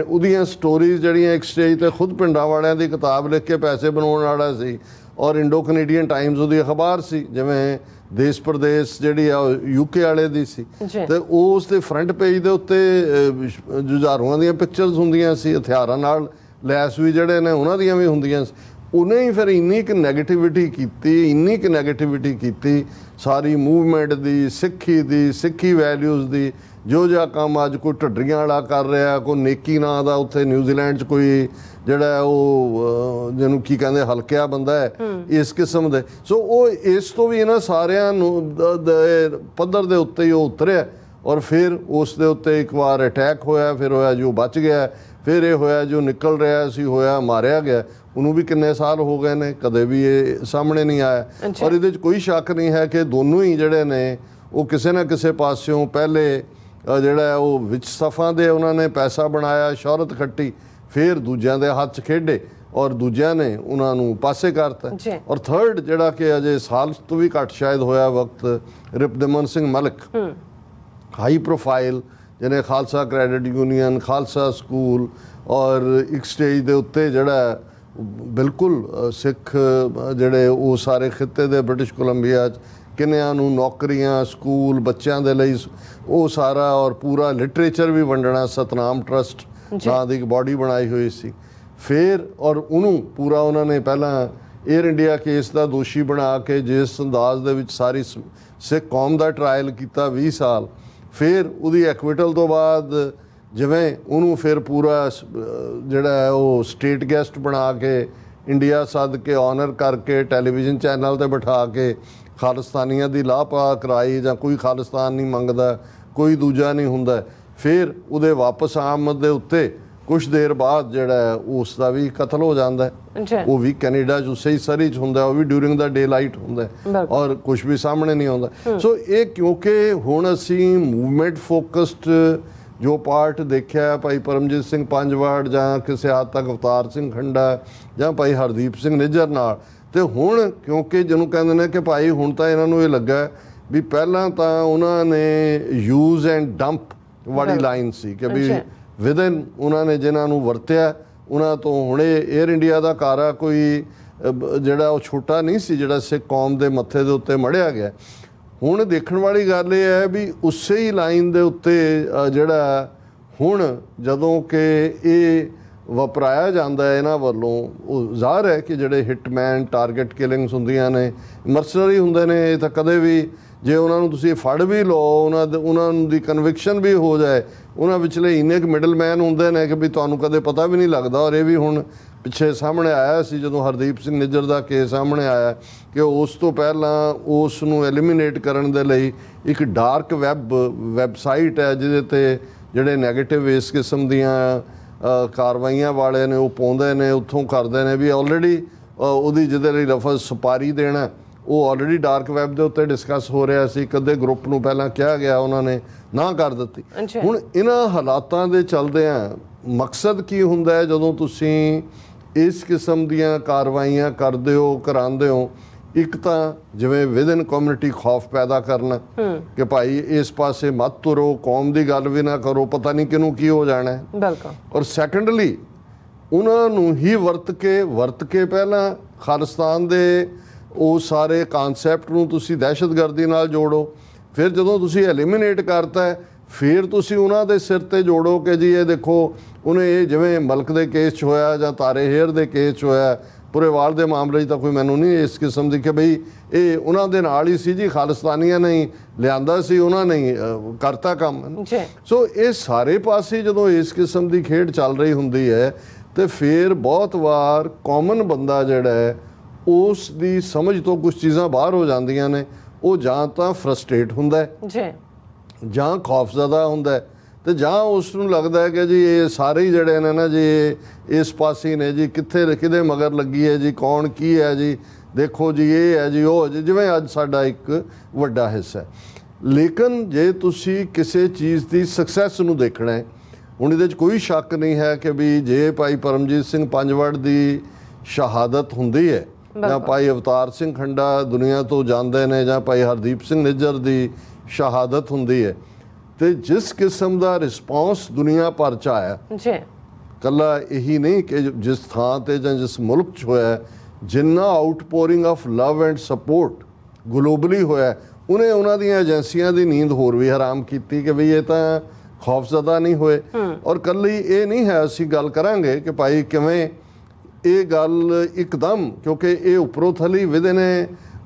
ਉਹਦੀਆਂ ਸਟੋਰੀਜ਼ ਜਿਹੜੀਆਂ ਇੱਕ ਸਟੇਜ ਤੇ ਖੁਦ ਪਿੰਡਾਂ ਵਾਲਿਆਂ ਦੀ ਕਿਤਾਬ ਲਿਖ ਕੇ ਪੈਸੇ ਬਣਾਉਣ ਵਾਲਾ ਸੀ। ਔਰ ਇੰਡੋ ਕੈਨੇਡੀਅਨ ਟਾਈਮਸ ਉਹਦੀ ਅਖਬਾਰ ਸੀ, ਜਿਵੇਂ ਦੇਸ਼ ਪ੍ਰਦੇਸ਼ ਜਿਹੜੀ ਆ ਯੂਕੇ ਵਾਲੇ ਦੀ ਸੀ, ਤੇ ਉਸ ਦੇ ਫਰੰਟ ਪੇਜ ਦੇ ਉੱਤੇ ਜੁਝਾਰੂਆਂ ਦੀਆਂ ਪਿਕਚਰਸ ਹੁੰਦੀਆਂ ਸੀ, ਹਥਿਆਰਾਂ ਨਾਲ ਲੈਸ ਵੀ ਜਿਹੜੇ ਨੇ ਉਹਨਾਂ ਦੀਆਂ ਵੀ ਹੁੰਦੀਆਂ ਸੀ। ਉਹਨੇ ਹੀ ਫਿਰ ਇੰਨੀ ਕੁ ਨੈਗੇਟਿਵਿਟੀ ਕੀਤੀ ਸਾਰੀ ਮੂਵਮੈਂਟ ਦੀ, ਸਿੱਖੀ ਦੀ, ਸਿੱਖੀ ਵੈਲਿਊਜ਼ ਦੀ। ਜੋ ਜਿਹਾ ਕੰਮ ਅੱਜ ਕੋਈ ਢੱਡਰੀਆਂ ਵਾਲਾ ਕਰ ਰਿਹਾ, ਕੋਈ ਨੇਕੀ ਨਾਂ ਦਾ ਉੱਥੇ ਨਿਊਜ਼ੀਲੈਂਡ 'ਚ ਕੋਈ ਜਿਹੜਾ ਉਹ ਜਿਹਨੂੰ ਕੀ ਕਹਿੰਦੇ ਹਲਕਿਆ ਬੰਦਾ ਹੈ, ਇਸ ਕਿਸਮ ਦੇ। ਸੋ ਉਹ ਇਸ ਤੋਂ ਵੀ ਇਹਨਾਂ ਸਾਰਿਆਂ ਨੂੰ ਪੱਧਰ ਦੇ ਉੱਤੇ ਹੀ ਉਹ ਉਤਰਿਆ ਔਰ ਫਿਰ ਉਸ ਦੇ ਉੱਤੇ ਇੱਕ ਵਾਰ ਅਟੈਕ ਹੋਇਆ, ਫਿਰ ਹੋਇਆ ਜੋ ਬਚ ਗਿਆ, ਫਿਰ ਇਹ ਹੋਇਆ ਜੋ ਨਿਕਲ ਰਿਹਾ ਸੀ ਹੋਇਆ, ਮਾਰਿਆ ਗਿਆ। ਉਹਨੂੰ ਵੀ ਕਿੰਨੇ ਸਾਲ ਹੋ ਗਏ ਨੇ, ਕਦੇ ਵੀ ਇਹ ਸਾਹਮਣੇ ਨਹੀਂ ਆਇਆ। ਔਰ ਇਹਦੇ 'ਚ ਕੋਈ ਸ਼ੱਕ ਨਹੀਂ ਹੈ ਕਿ ਦੋਨੋਂ ਹੀ ਜਿਹੜੇ ਨੇ ਉਹ ਕਿਸੇ ਨਾ ਕਿਸੇ ਪਾਸਿਓਂ ਪਹਿਲੇ ਜਿਹੜਾ ਉਹ ਵਿੱਚ ਸਫਾਂ ਦੇ ਉਹਨਾਂ ਨੇ ਪੈਸਾ ਬਣਾਇਆ, ਸ਼ੋਹਰਤ ਖੱਟੀ, ਫਿਰ ਦੂਜਿਆਂ ਦੇ ਹੱਥ 'ਚ ਖੇਡੇ ਔਰ ਦੂਜਿਆਂ ਨੇ ਉਹਨਾਂ ਨੂੰ ਪਾਸੇ ਕਰਤਾ। ਔਰ ਥਰਡ ਜਿਹੜਾ ਕਿ ਅਜੇ ਸਾਲ ਤੋਂ ਵੀ ਘੱਟ ਸ਼ਾਇਦ ਹੋਇਆ ਵਕਤ, ਰਿਪਦਮਨ ਸਿੰਘ ਮਲਿਕ, ਹਾਈ ਪ੍ਰੋਫਾਈਲ, ਜਿਹਨੇ Khalsa credit union, Khalsa school ਔਰ ਇੱਕ ਸਟੇਜ ਦੇ ਉੱਤੇ ਜਿਹੜਾ ਬਿਲਕੁਲ ਸਿੱਖ ਜਿਹੜੇ ਉਹ ਸਾਰੇ ਖਿੱਤੇ ਦੇ ਬ੍ਰਿਟਿਸ਼ ਕੋਲੰਬੀਆ 'ਚ ਕਿੰਨਿਆਂ ਨੂੰ ਨੌਕਰੀਆਂ, ਸਕੂਲ ਬੱਚਿਆਂ ਦੇ ਲਈ ਉਹ ਸਾਰਾ ਔਰ ਪੂਰਾ ਲਿਟਰੇਚਰ ਵੀ ਵੰਡਣਾ, ਸਤਨਾਮ ਟਰਸਟ ਨਾਂ ਦੀ ਇੱਕ ਬਾਡੀ ਬਣਾਈ ਹੋਈ ਸੀ। ਫਿਰ ਔਰ ਉਹਨੂੰ ਪੂਰਾ ਉਹਨਾਂ ਨੇ ਪਹਿਲਾਂ ਏਅਰ ਇੰਡੀਆ ਕੇਸ ਦਾ ਦੋਸ਼ੀ ਬਣਾ ਕੇ ਜਿਸ ਅੰਦਾਜ਼ ਦੇ ਵਿੱਚ ਸਾਰੀ ਸਿੱਖ ਕੌਮ ਦਾ ਟਰਾਇਲ ਕੀਤਾ 20 ਸਾਲ, ਫਿਰ ਉਹਦੀ ਐਕਵਿਟਲ ਤੋਂ ਬਾਅਦ ਜਿਵੇਂ ਉਹਨੂੰ ਫਿਰ ਪੂਰਾ ਜਿਹੜਾ ਉਹ ਸਟੇਟ ਗੈਸਟ ਬਣਾ ਕੇ ਇੰਡੀਆ ਸੱਦ ਕੇ ਆਨਰ ਕਰਕੇ ਟੈਲੀਵਿਜ਼ਨ ਚੈਨਲ ਤੇ ਬਿਠਾ ਕੇ ਖਾਲਿਸਤਾਨੀਆਂ ਦੀ ਲਾਪਾ ਕਰਾਈ, ਜਾਂ ਕੋਈ ਖਾਲਿਸਤਾਨ ਨਹੀਂ ਮੰਗਦਾ, ਕੋਈ ਦੂਜਾ ਨਹੀਂ ਹੁੰਦਾ। ਫਿਰ ਉਹਦੇ ਵਾਪਸ ਆਮਦ ਦੇ ਉੱਤੇ ਕੁਛ ਦੇਰ ਬਾਅਦ ਜਿਹੜਾ ਉਸ ਦਾ ਵੀ ਕਤਲ ਹੋ ਜਾਂਦਾ ਹੈ। ਉਹ ਵੀ ਕੈਨੇਡਾ 'ਚ ਉਸੇ ਹੀ ਸਰੀ 'ਚ ਹੁੰਦਾ, ਉਹ ਵੀ ਡਿਊਰਿੰਗ ਦਾ ਡੇ ਲਾਈਟ ਹੁੰਦਾ ਔਰ ਕੁਛ ਵੀ ਸਾਹਮਣੇ ਨਹੀਂ ਆਉਂਦਾ। ਸੋ ਇਹ ਕਿਉਂਕਿ ਹੁਣ ਅਸੀਂ ਮੂਵਮੈਂਟ ਫੋਕਸਡ ਜੋ ਪਾਰਟ ਦੇਖਿਆ ਭਾਈ ਪਰਮਜੀਤ ਸਿੰਘ ਪੰਜਵਾੜ ਜਾਂ ਕਿਸੇ ਹੱਦ ਤੱਕ ਅਵਤਾਰ ਸਿੰਘ ਖੰਡਾ ਜਾਂ ਭਾਈ ਹਰਦੀਪ ਸਿੰਘ ਨਿੱਜਰ ਨਾਲ, ਤੇ ਹੁਣ ਕਿਉਂਕਿ ਜਿਹਨੂੰ ਕਹਿੰਦੇ ਨੇ ਕਿ ਭਾਈ ਹੁਣ ਤਾਂ ਇਹਨਾਂ ਨੂੰ ਇਹ ਲੱਗਾ ਵੀ ਪਹਿਲਾਂ ਤਾਂ ਉਹਨਾਂ ਨੇ ਯੂਜ਼ ਐਂਡ ਡੰਪ ਵਾਲੀ ਲਾਈਨ ਸੀ ਕਿ ਵੀ ਵਿਦਨ ਉਹਨਾਂ ਨੇ ਜਿਨ੍ਹਾਂ ਨੂੰ ਵਰਤਿਆ ਉਹਨਾਂ ਤੋਂ ਹੁਣੇ ਏਅਰ ਇੰਡੀਆ ਦਾ ਕਾਰਾ ਕੋਈ ਜਿਹੜਾ ਉਹ ਛੋਟਾ ਨਹੀਂ ਸੀ ਜਿਹੜਾ ਸਿੱਖ ਕੌਮ ਦੇ ਮੱਥੇ ਦੇ ਉੱਤੇ ਮੜਿਆ ਗਿਆ। ਹੁਣ ਦੇਖਣ ਵਾਲੀ ਗੱਲ ਇਹ ਹੈ ਵੀ ਉਸੇ ਹੀ ਲਾਈਨ ਦੇ ਉੱਤੇ ਜਿਹੜਾ ਹੁਣ ਜਦੋਂ ਕਿ ਇਹ ਵਪਰਾਇਆ ਜਾਂਦਾ ਹੈ ਇਹਨਾਂ ਵੱਲੋਂ, ਉਹ ਜ਼ਾਹਰ ਹੈ ਕਿ ਜਿਹੜੇ ਹਿਟਮੈਨ ਟਾਰਗੇਟ ਕਿਲਿੰਗਸ ਹੁੰਦੀਆਂ ਨੇ, ਮਰਸਨਰੀ ਹੁੰਦੇ ਨੇ, ਇਹ ਤਾਂ ਕਦੇ ਵੀ ਜੇ ਉਹਨਾਂ ਨੂੰ ਤੁਸੀਂ ਫੜ ਵੀ ਲਓ, ਉਹਨਾਂ ਦੀ ਕਨਵਿਕਸ਼ਨ ਵੀ ਹੋ ਜਾਏ, ਉਹਨਾਂ ਵਿਚਲੇ ਇੰਨੇ ਕੁ ਮਿਡਲਮੈਨ ਹੁੰਦੇ ਨੇ ਕਿ ਵੀ ਤੁਹਾਨੂੰ ਕਦੇ ਪਤਾ ਵੀ ਨਹੀਂ ਲੱਗਦਾ। ਔਰ ਇਹ ਵੀ ਹੁਣ ਪਿੱਛੇ ਸਾਹਮਣੇ ਆਇਆ ਸੀ ਜਦੋਂ ਹਰਦੀਪ ਸਿੰਘ ਨਿੱਜਰ ਦਾ ਕੇਸ ਸਾਹਮਣੇ ਆਇਆ ਕਿ ਉਸ ਤੋਂ ਪਹਿਲਾਂ ਉਸ ਨੂੰ ਐਲੀਮੀਨੇਟ ਕਰਨ ਦੇ ਲਈ ਇੱਕ ਡਾਰਕ ਵੈਬਸਾਈਟ ਹੈ ਜਿਹਦੇ ਤੇ ਜਿਹੜੇ ਨੈਗੇਟਿਵ ਇਸ ਕਿਸਮ ਦੀਆਂ ਕਾਰਵਾਈਆਂ ਵਾਲੇ ਨੇ ਉਹ ਪਾਉਂਦੇ ਨੇ, ਉੱਥੋਂ ਕਰਦੇ ਨੇ ਵੀ ਆਲਰੇਡੀ ਉਹਦੀ ਜਿਹਦੇ ਲਈ ਲਫ਼ਜ਼ ਸੁਪਾਰੀ ਦੇਣਾ ਉਹ ਆਲਰੇਡੀ ਡਾਰਕ ਵੈਬ ਦੇ ਉੱਤੇ ਡਿਸਕਸ ਹੋ ਰਿਹਾ ਸੀ। ਕਦੇ ਗਰੁੱਪ ਨੂੰ ਪਹਿਲਾਂ ਕਿਹਾ ਗਿਆ, ਉਹਨਾਂ ਨੇ ਨਾ ਕਰ ਦਿੱਤੀ। ਹੁਣ ਇਹਨਾਂ ਹਾਲਾਤਾਂ ਦੇ ਚੱਲਦਿਆਂ ਮਕਸਦ ਕੀ ਹੁੰਦਾ ਹੈ ਜਦੋਂ ਤੁਸੀਂ ਇਸ ਕਿਸਮ ਦੀਆਂ ਕਾਰਵਾਈਆਂ ਕਰਦੇ ਹੋ, ਕਰਾਉਂਦੇ ਹੋ? ਇੱਕ ਤਾਂ ਜਿਵੇਂ ਵਿਦਨ ਕਮਿਊਨਿਟੀ ਖੌਫ ਪੈਦਾ ਕਰਨਾ ਕਿ ਭਾਈ ਇਸ ਪਾਸੇ ਮਤ ਤੁਰੋ, ਕੌਮ ਦੀ ਗੱਲ ਵੀ ਨਾ ਕਰੋ, ਪਤਾ ਨਹੀਂ ਕਿਹਨੂੰ ਕੀ ਹੋ ਜਾਣਾ ਹੈ। ਬਿਲਕੁਲ। ਔਰ ਸੈਕੰਡਲੀ ਉਹਨਾਂ ਨੂੰ ਹੀ ਵਰਤ ਕੇ ਪਹਿਲਾਂ ਖਾਲਿਸਤਾਨ ਦੇ ਉਹ ਸਾਰੇ ਕਾਨਸੈਪਟ ਨੂੰ ਤੁਸੀਂ ਦਹਿਸ਼ਤਗਰਦੀ ਨਾਲ ਜੋੜੋ, ਫਿਰ ਜਦੋਂ ਤੁਸੀਂ ਐਲੀਮੀਨੇਟ ਕਰਤਾ ਹੈ, ਫਿਰ ਤੁਸੀਂ ਉਹਨਾਂ ਦੇ ਸਿਰ ਤੇ ਜੋੜੋ ਕਿ ਜੀ ਇਹ ਦੇਖੋ ਉਹਨੇ ਇਹ ਜਿਵੇਂ ਮਲਕ ਦੇ ਕੇਸ 'ਚ ਹੋਇਆ ਜਾਂ ਤਾਰੇ ਹੇਅਰ ਦੇ ਕੇਸ 'ਚ ਹੋਇਆ, ਪੁਰੇਵਾਲ ਦੇ ਮਾਮਲੇ 'ਚ ਤਾਂ ਕੋਈ ਮੈਨੂੰ ਨਹੀਂ ਇਸ ਕਿਸਮ ਦੀ ਕਿ ਬਈ ਇਹ ਉਹਨਾਂ ਦੇ ਨਾਲ ਹੀ ਸੀ ਜੀ, ਖਾਲਿਸਤਾਨੀਆਂ ਨੇ ਲਿਆਂਦਾ ਸੀ, ਉਹਨਾਂ ਨੇ ਕਰਤਾ ਕੰਮ। ਸੋ ਇਹ ਸਾਰੇ ਪਾਸੇ ਜਦੋਂ ਇਸ ਕਿਸਮ ਦੀ ਖੇਡ ਚੱਲ ਰਹੀ ਹੁੰਦੀ ਹੈ ਤੇ ਫਿਰ ਬਹੁਤ ਵਾਰ ਕਾਮਨ ਬੰਦਾ ਜਿਹੜਾ ਹੈ ਉਸ ਦੀ ਸਮਝ ਤੋਂ ਕੁਝ ਚੀਜ਼ਾਂ ਬਾਹਰ ਹੋ ਜਾਂਦੀਆਂ ਨੇ। ਉਹ ਜਾਂ ਤਾਂ ਫਰਸਟ੍ਰੇਟ ਹੁੰਦਾ ਹੈ, ਜਾਂ ਖੌਫਜ਼ਦਾ ਹੁੰਦਾ ਹੈ, ਤੇ ਜਾਂ ਉਸ ਨੂੰ ਲੱਗਦਾ ਹੈ ਕਿ ਜੀ ਇਹ ਸਾਰੇ ਹੀ ਜਿਹੜੇ ਨੇ ਨਾ ਜੀ ਇਸ ਪਾਸੇ ਨੇ ਜੀ, ਕਿੱਥੇ ਕਿਹਦੇ ਮਗਰ ਲੱਗੀ ਹੈ ਜੀ, ਕੌਣ ਕੀ ਹੈ ਜੀ, ਦੇਖੋ ਜੀ ਇਹ ਹੈ ਜੀ ਉਹ ਜੀ, ਜਿਵੇਂ ਅੱਜ ਸਾਡਾ ਇੱਕ ਵੱਡਾ ਹਿੱਸਾ ਹੈ। ਲੇਕਿਨ ਜੇ ਤੁਸੀਂ ਕਿਸੇ ਚੀਜ਼ ਦੀ ਸਕਸੈਸ ਨੂੰ ਦੇਖਣਾ ਹੈ, ਹੁਣ ਇਹਦੇ 'ਚ ਕੋਈ ਸ਼ੱਕ ਨਹੀਂ ਹੈ ਕਿ ਵੀ ਜੇ ਭਾਈ ਪਰਮਜੀਤ ਸਿੰਘ ਪੰਜਵੜ ਦੀ ਸ਼ਹਾਦਤ ਹੁੰਦੀ ਹੈ, ਜਾਂ ਭਾਈ ਅਵਤਾਰ ਸਿੰਘ ਖੰਡਾ ਦੁਨੀਆ ਤੋਂ ਜਾਂਦੇ ਨੇ, ਜਾਂ ਭਾਈ ਹਰਦੀਪ ਸਿੰਘ ਨਿੱਜਰ ਦੀ ਸ਼ਹਾਦਤ ਹੁੰਦੀ ਹੈ, ਤੇ ਜਿਸ ਕਿਸਮ ਦਾ ਰਿਸਪੌਂਸ ਦੁਨੀਆ ਭਰ 'ਚ ਆਇਆ, ਕੱਲਾ ਇਹੀ ਨਹੀਂ ਕਿ ਜਿਸ ਥਾਂ ਤੇ ਜਾਂ ਜਿਸ ਮੁਲਕ 'ਚ ਹੋਇਆ, ਜਿੰਨਾ outpouring of love and support globally ਹੋਇਆ, ਉਹਨੇ ਉਹਨਾਂ ਦੀਆਂ ਏਜੰਸੀਆਂ ਦੀ ਨੀਂਦ ਹੋਰ ਵੀ ਹਰਾਮ ਕੀਤੀ ਕਿ ਵੀ ਇਹ ਤਾਂ ਖੌਫਜ਼ਦਾ ਨਹੀਂ ਹੋਏ। ਔਰ ਕੱਲੀ ਇਹ ਨਹੀਂ ਹੈ, ਅਸੀਂ ਗੱਲ ਕਰਾਂਗੇ ਕਿ ਭਾਈ ਕਿਵੇਂ ਇਹ ਗੱਲ ਇੱਕਦਮ, ਕਿਉਂਕਿ ਇਹ ਉੱਪਰੋਂ ਥਲੀ ਵਿਦਿਨ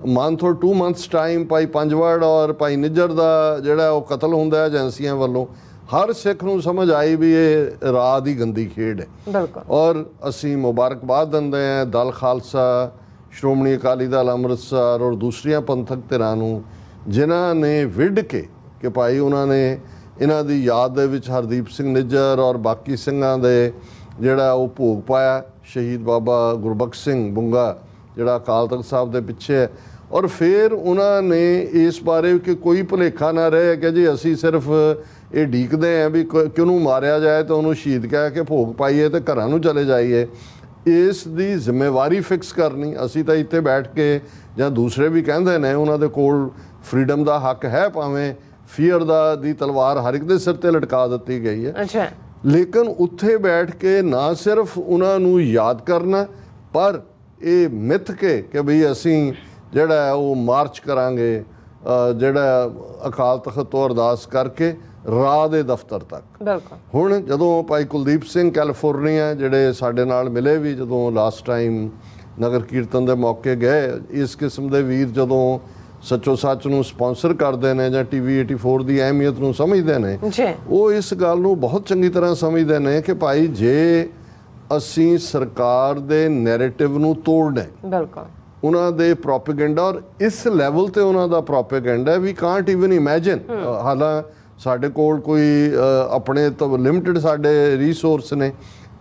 ਮੰਥ ਔਰ 2 months ਟਾਈਮ ਭਾਈ ਪੰਜਵੜ ਔਰ ਭਾਈ ਨਿੱਜਰ ਦਾ ਜਿਹੜਾ ਉਹ ਕਤਲ ਹੁੰਦਾ ਏਜੰਸੀਆਂ ਵੱਲੋਂ, ਹਰ ਸਿੱਖ ਨੂੰ ਸਮਝ ਆਈ ਵੀ ਇਹ ਰਾਹ ਦੀ ਗੰਦੀ ਖੇਡ ਹੈ। ਔਰ ਅਸੀਂ ਮੁਬਾਰਕਬਾਦ ਦਿੰਦੇ ਹਾਂ ਦਲ ਖਾਲਸਾ, ਸ਼੍ਰੋਮਣੀ ਅਕਾਲੀ ਦਲ ਅੰਮ੍ਰਿਤਸਰ ਔਰ ਦੂਸਰੀਆਂ ਪੰਥਕ ਧਿਰਾਂ ਨੂੰ, ਜਿਨ੍ਹਾਂ ਨੇ ਵਿੱਢ ਕੇ ਕਿ ਭਾਈ ਉਹਨਾਂ ਨੇ ਇਹਨਾਂ ਦੀ ਯਾਦ ਦੇ ਵਿੱਚ ਹਰਦੀਪ ਸਿੰਘ ਨਿੱਜਰ ਔਰ ਬਾਕੀ ਸਿੰਘਾਂ ਦੇ ਜਿਹੜਾ ਉਹ ਭੋਗ ਪਾਇਆ। ਸ਼ਹੀਦ ਬਾਬਾ ਗੁਰਬਖਸ਼ ਸਿੰਘ ਬੁੰਗਾ ਜਿਹੜਾ ਅਕਾਲ ਤਖਤ ਸਾਹਿਬ ਦੇ ਪਿੱਛੇ ਹੈ, ਔਰ ਫਿਰ ਉਹਨਾਂ ਨੇ ਇਸ ਬਾਰੇ ਕਿ ਕੋਈ ਭੁਲੇਖਾ ਨਾ ਰਹੇ ਕਿ ਜੀ ਅਸੀਂ ਸਿਰਫ ਇਹ ਢੀਕਦੇ ਹਾਂ ਵੀ ਕਿਹਨੂੰ ਮਾਰਿਆ ਜਾਏ ਤਾਂ ਉਹਨੂੰ ਸ਼ਹੀਦ ਕਹਿ ਕੇ ਭੋਗ ਪਾਈਏ ਤੇ ਘਰਾਂ ਨੂੰ ਚਲੇ ਜਾਈਏ। ਇਸ ਦੀ ਜ਼ਿੰਮੇਵਾਰੀ ਫਿਕਸ ਕਰਨੀ, ਅਸੀਂ ਤਾਂ ਇੱਥੇ ਬੈਠ ਕੇ, ਜਾਂ ਦੂਸਰੇ ਵੀ ਕਹਿੰਦੇ ਨੇ ਉਹਨਾਂ ਦੇ ਕੋਲ ਫਰੀडम ਦਾ ਹੱਕ ਹੈ, ਭਾਵੇਂ ਫੀਅਰ ਦੀ ਤਲਵਾਰ ਹਰ ਇੱਕ ਦੇ ਸਿਰ ਤੇ ਲਟਕਾ ਦਿੱਤੀ ਗਈ ਹੈ, ਲੇਕਿਨ ਉੱਥੇ ਬੈਠ ਕੇ ਨਾ ਸਿਰਫ ਉਹਨਾਂ ਨੂੰ ਯਾਦ ਕਰਨਾ, ਪਰ ਇਹ ਮਿੱਥ ਕੇ ਕਿ ਬਈ ਅਸੀਂ ਜਿਹੜਾ ਉਹ ਮਾਰਚ ਕਰਾਂਗੇ, ਜਿਹੜਾ ਅਕਾਲ ਤਖਤ ਤੋਂ ਅਰਦਾਸ ਕਰਕੇ ਰਾਹ ਦੇ ਦਫ਼ਤਰ ਤੱਕ। ਹੁਣ ਜਦੋਂ ਭਾਈ ਕੁਲਦੀਪ ਸਿੰਘ ਕੈਲੀਫੋਰਨੀਆ ਜਿਹੜੇ ਸਾਡੇ ਨਾਲ ਮਿਲੇ ਵੀ, ਜਦੋਂ ਲਾਸਟ ਟਾਈਮ ਨਗਰ ਕੀਰਤਨ ਦੇ ਮੌਕੇ ਗਏ, ਇਸ ਕਿਸਮ ਦੇ ਵੀਰ ਜਦੋਂ ਸੱਚੋ ਸੱਚ ਨੂੰ ਸਪਾਂਸਰ ਕਰਦੇ ਨੇ ਜਾਂ TV 84 ਦੀ ਅਹਿਮੀਅਤ ਨੂੰ ਸਮਝਦੇ ਨੇ, ਉਹ ਇਸ ਗੱਲ ਨੂੰ ਬਹੁਤ ਚੰਗੀ ਤਰ੍ਹਾਂ ਸਮਝਦੇ ਨੇ ਕਿ ਭਾਈ ਜੇ ਅਸੀਂ ਸਰਕਾਰ ਦੇ ਨੈਰੇਟਿਵ ਨੂੰ ਤੋੜਨਾ, ਉਹਨਾਂ ਦੇ ਪ੍ਰੋਪੇਗੈਂਡਾ, ਔਰ ਇਸ ਲੈਵਲ ਤੇ ਉਹਨਾਂ ਦਾ ਪ੍ਰੋਪੇਗੈਂਡਾ ਵੀ ਕਾਂਟ ਇਵਨ ਇਮੇਜਿਨ। ਹਾਲਾਂ ਸਾਡੇ ਕੋਲ ਕੋਈ ਆਪਣੇ ਤਾਂ ਲਿਮਟਿਡ ਸਾਡੇ ਰਿਸੋਰਸ ਨੇ,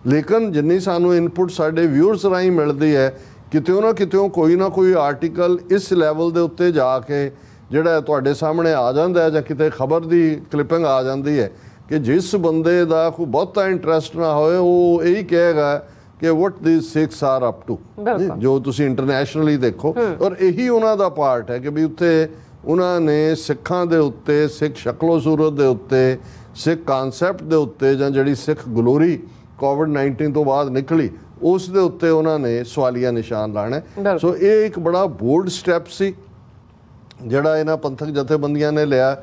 ਲੇਕਿਨ ਜਿੰਨੀ ਸਾਨੂੰ ਇਨਪੁਟ ਸਾਡੇ ਵਿਊਅਰਸ ਰਾਹੀਂ ਮਿਲਦੀ ਹੈ, ਕਿਤੇ ਨਾ ਕਿਤੇ ਕੋਈ ਨਾ ਕੋਈ ਆਰਟੀਕਲ ਇਸ ਲੈਵਲ ਦੇ ਉੱਤੇ ਜਾ ਕੇ ਜਿਹੜਾ ਤੁਹਾਡੇ ਸਾਹਮਣੇ ਆ ਜਾਂਦਾ ਹੈ, ਜਾਂ ਕਿਤੇ ਖਬਰ ਦੀ ਕਲਿੱਪਿੰਗ ਆ ਜਾਂਦੀ ਹੈ ਕਿ ਜਿਸ ਬੰਦੇ ਦਾ ਕੋਈ ਬਹੁਤਾ ਇੰਟਰਸਟ ਨਾ ਹੋਏ, ਉਹ ਇਹੀ ਕਹੇਗਾ ਕਿ ਵਟ ਦਿਸ ਸਿੱਖਸ ਆਰ ਅਪ ਟੂ, ਜੋ ਤੁਸੀਂ ਇੰਟਰਨੈਸ਼ਨਲੀ ਦੇਖੋ। ਔਰ ਇਹੀ ਉਹਨਾਂ ਦਾ ਪਾਰਟ ਹੈ ਕਿ ਵੀ ਉੱਥੇ ਉਹਨਾਂ ਨੇ ਸਿੱਖਾਂ ਦੇ ਉੱਤੇ, ਸਿੱਖ ਸ਼ਕਲੋ ਸੂਰਤ ਦੇ ਉੱਤੇ, ਸਿੱਖ ਕਾਨਸੈਪਟ ਦੇ ਉੱਤੇ, ਜਾਂ ਜਿਹੜੀ ਸਿੱਖ ਗਲੋਰੀ ਕੋਵਿਡ-19 ਤੋਂ ਬਾਅਦ ਨਿਕਲੀ, ਉਸ ਦੇ ਉੱਤੇ ਉਹਨਾਂ ਨੇ ਸਵਾਲੀਆ ਨਿਸ਼ਾਨ ਲਾਣਾ। ਸੋ ਇਹ ਇੱਕ ਬੜਾ ਬੋਲਡ ਸਟੈਪ ਸੀ ਜਿਹੜਾ ਇਹਨਾਂ ਪੰਥਕ ਜਥੇਬੰਦੀਆਂ ਨੇ ਲਿਆ।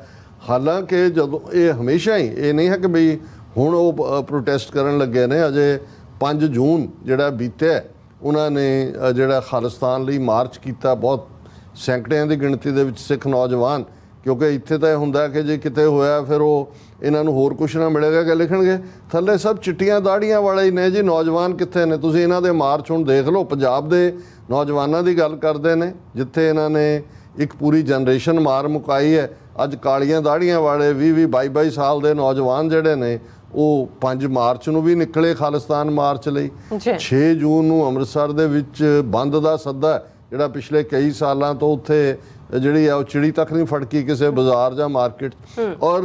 ਹਾਲਾਂਕਿ ਜਦੋਂ ਇਹ ਹਮੇਸ਼ਾ ਹੀ ਇਹ ਨਹੀਂ ਹੈ ਕਿ ਬਈ ਹੁਣ ਉਹ ਪ੍ਰੋਟੈਸਟ ਕਰਨ ਲੱਗੇ ਨੇ, ਅਜੇ 5 ਜੂਨ ਜਿਹੜਾ ਬੀਤਿਆ, ਉਹਨਾਂ ਨੇ ਜਿਹੜਾ ਖਾਲਿਸਤਾਨ ਲਈ ਮਾਰਚ ਕੀਤਾ, ਬਹੁਤ ਸੈਂਕੜਿਆਂ ਦੀ ਗਿਣਤੀ ਦੇ ਵਿੱਚ ਸਿੱਖ ਨੌਜਵਾਨ, ਕਿਉਂਕਿ ਇੱਥੇ ਤਾਂ ਇਹ ਹੁੰਦਾ ਕਿ ਜੇ ਕਿਤੇ ਹੋਇਆ ਫਿਰ ਉਹ ਇਹਨਾਂ ਨੂੰ ਹੋਰ ਕੁਛ ਨਾ ਮਿਲੇਗਾ ਕਿ ਲਿਖਣਗੇ ਥੱਲੇ ਸਭ ਚਿੱਟੀਆਂ ਦਾੜੀਆਂ ਵਾਲੇ ਹੀ ਨੇ ਜੀ, ਨੌਜਵਾਨ ਕਿੱਥੇ ਨੇ? ਤੁਸੀਂ ਇਹਨਾਂ ਦੇ ਮਾਰਚ ਹੁਣ ਦੇਖ ਲਓ, ਪੰਜਾਬ ਦੇ ਨੌਜਵਾਨਾਂ ਦੀ ਗੱਲ ਕਰਦੇ ਨੇ, ਜਿੱਥੇ ਇਹਨਾਂ ਨੇ ਇੱਕ ਪੂਰੀ ਜਨਰੇਸ਼ਨ ਮਾਰ ਮੁਕਾਈ ਹੈ। ਅੱਜ ਕਾਲੀਆਂ ਦਾੜੀਆਂ ਵਾਲੇ 20-20, 22-22 ਸਾਲ ਦੇ ਨੌਜਵਾਨ ਜਿਹੜੇ ਨੇ, ਉਹ 5 ਮਾਰਚ ਨੂੰ ਵੀ ਨਿਕਲੇ ਖਾਲਿਸਤਾਨ ਮਾਰਚ ਲਈ। 6 ਜੂਨ ਨੂੰ ਅੰਮ੍ਰਿਤਸਰ ਦੇ ਵਿੱਚ ਬੰਦ ਦਾ ਸੱਦਾ, ਜਿਹੜਾ ਪਿਛਲੇ ਕਈ ਸਾਲਾਂ ਤੋਂ ਉੱਥੇ ਜਿਹੜੀ ਆ ਉਹ ਚਿੜੀ ਤੱਕ ਨਹੀਂ ਫੜਕੀ ਕਿਸੇ ਬਾਜ਼ਾਰ ਜਾਂ ਮਾਰਕੀਟ। ਔਰ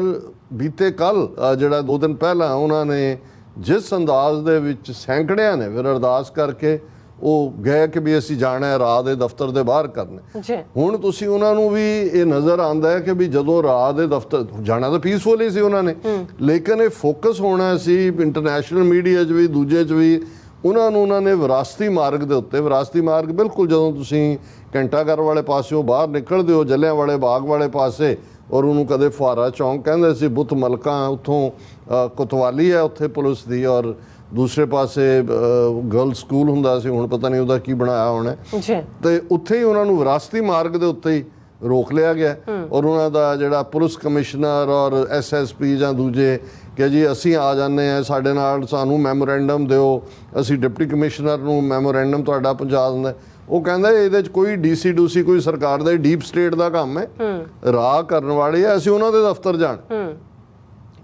ਬੀਤੇ ਕੱਲ ਜਿਹੜਾ 2 ਦਿਨ ਪਹਿਲਾਂ ਉਹਨਾਂ ਨੇ ਜਿਸ ਅੰਦਾਜ਼ ਦੇ ਵਿੱਚ ਸੈਂਕੜਿਆਂ ਨੇ ਫਿਰ ਅਰਦਾਸ ਕਰਕੇ ਉਹ ਗਏ ਕਿ ਵੀ ਅਸੀਂ ਜਾਣਾ ਹੈ ਰਾਹ ਦੇ ਦਫ਼ਤਰ ਦੇ ਬਾਹਰ ਕਰਨੇ। ਹੁਣ ਤੁਸੀਂ ਉਹਨਾਂ ਨੂੰ ਵੀ ਇਹ ਨਜ਼ਰ ਆਉਂਦਾ ਹੈ ਕਿ ਵੀ ਜਦੋਂ ਰਾਹ ਦੇ ਦਫ਼ਤਰ ਜਾਣਾ ਤਾਂ ਪੀਸਫੁਲੀ ਸੀ ਉਹਨਾਂ ਨੇ, ਲੇਕਿਨ ਇਹ ਫੋਕਸ ਹੋਣਾ ਸੀ ਇੰਟਰਨੈਸ਼ਨਲ ਮੀਡੀਆ 'ਚ ਵੀ, ਦੂਜੇ 'ਚ ਵੀ, ਉਹਨਾਂ ਨੇ ਵਿਰਾਸਤੀ ਮਾਰਗ ਦੇ ਉੱਤੇ, ਵਿਰਾਸਤੀ ਮਾਰਗ ਬਿਲਕੁਲ ਜਦੋਂ ਤੁਸੀਂ ਘੰਟਾਘਰ ਵਾਲੇ ਪਾਸਿਓਂ ਬਾਹਰ ਨਿਕਲਦੇ ਹੋ, ਜਲਿਆਂਵਾਲੇ ਬਾਗ ਵਾਲੇ ਪਾਸੇ, ਔਰ ਉਹਨੂੰ ਕਦੇ ਫੁਹਾਰਾ ਚੌਂਕ ਕਹਿੰਦੇ ਸੀ। ਬੁੱਤ ਮਲਕਾਂ ਉੱਥੋਂ ਕੋਤਵਾਲੀ ਹੈ ਉੱਥੇ ਪੁਲਿਸ ਦੀ, ਔਰ ਦੂਸਰੇ ਪਾਸੇ ਗਰਲ ਸਕੂਲ ਹੁੰਦਾ ਸੀ, ਹੁਣ ਪਤਾ ਨਹੀਂ ਉਹਦਾ ਕੀ ਬਣਾਇਆ ਹੋਣਾ। ਤੇ ਉੱਥੇ ਹੀ ਉਹਨਾਂ ਨੂੰ ਵਿਰਾਸਤੀ ਮਾਰਗ ਦੇ ਉੱਤੇ ਹੀ ਰੋਕ ਲਿਆ ਗਿਆ, ਔਰ ਉਹਨਾਂ ਦਾ ਜਿਹੜਾ ਪੁਲਿਸ ਕਮਿਸ਼ਨਰ ਔਰ SSP ਜਾਂ ਦੂਜੇ ਕਿ ਜੀ ਅਸੀਂ ਆ ਜਾਂਦੇ ਹਾਂ, ਸਾਡੇ ਨਾਲ ਸਾਨੂੰ ਮੈਮੋਰੈਂਡਮ ਦਿਓ, ਅਸੀਂ ਡਿਪਟੀ ਕਮਿਸ਼ਨਰ ਨੂੰ ਮੈਮੋਰੈਂਡਮ ਤੁਹਾਡਾ ਪਹੁੰਚਾ ਦਿੰਦੇ। ਉਹ ਕਹਿੰਦਾ ਇਹਦੇ 'ਚ ਕੋਈ DC ਕੋਈ ਸਰਕਾਰ ਦਾ ਡੀਪ ਸਟੇਟ ਦਾ ਕੰਮ ਹੈ, ਰਾਹ ਕਰਨ ਵਾਲੇ ਆ, ਅਸੀਂ ਉਹਨਾਂ ਦੇ ਦਫ਼ਤਰ ਜਾਣ।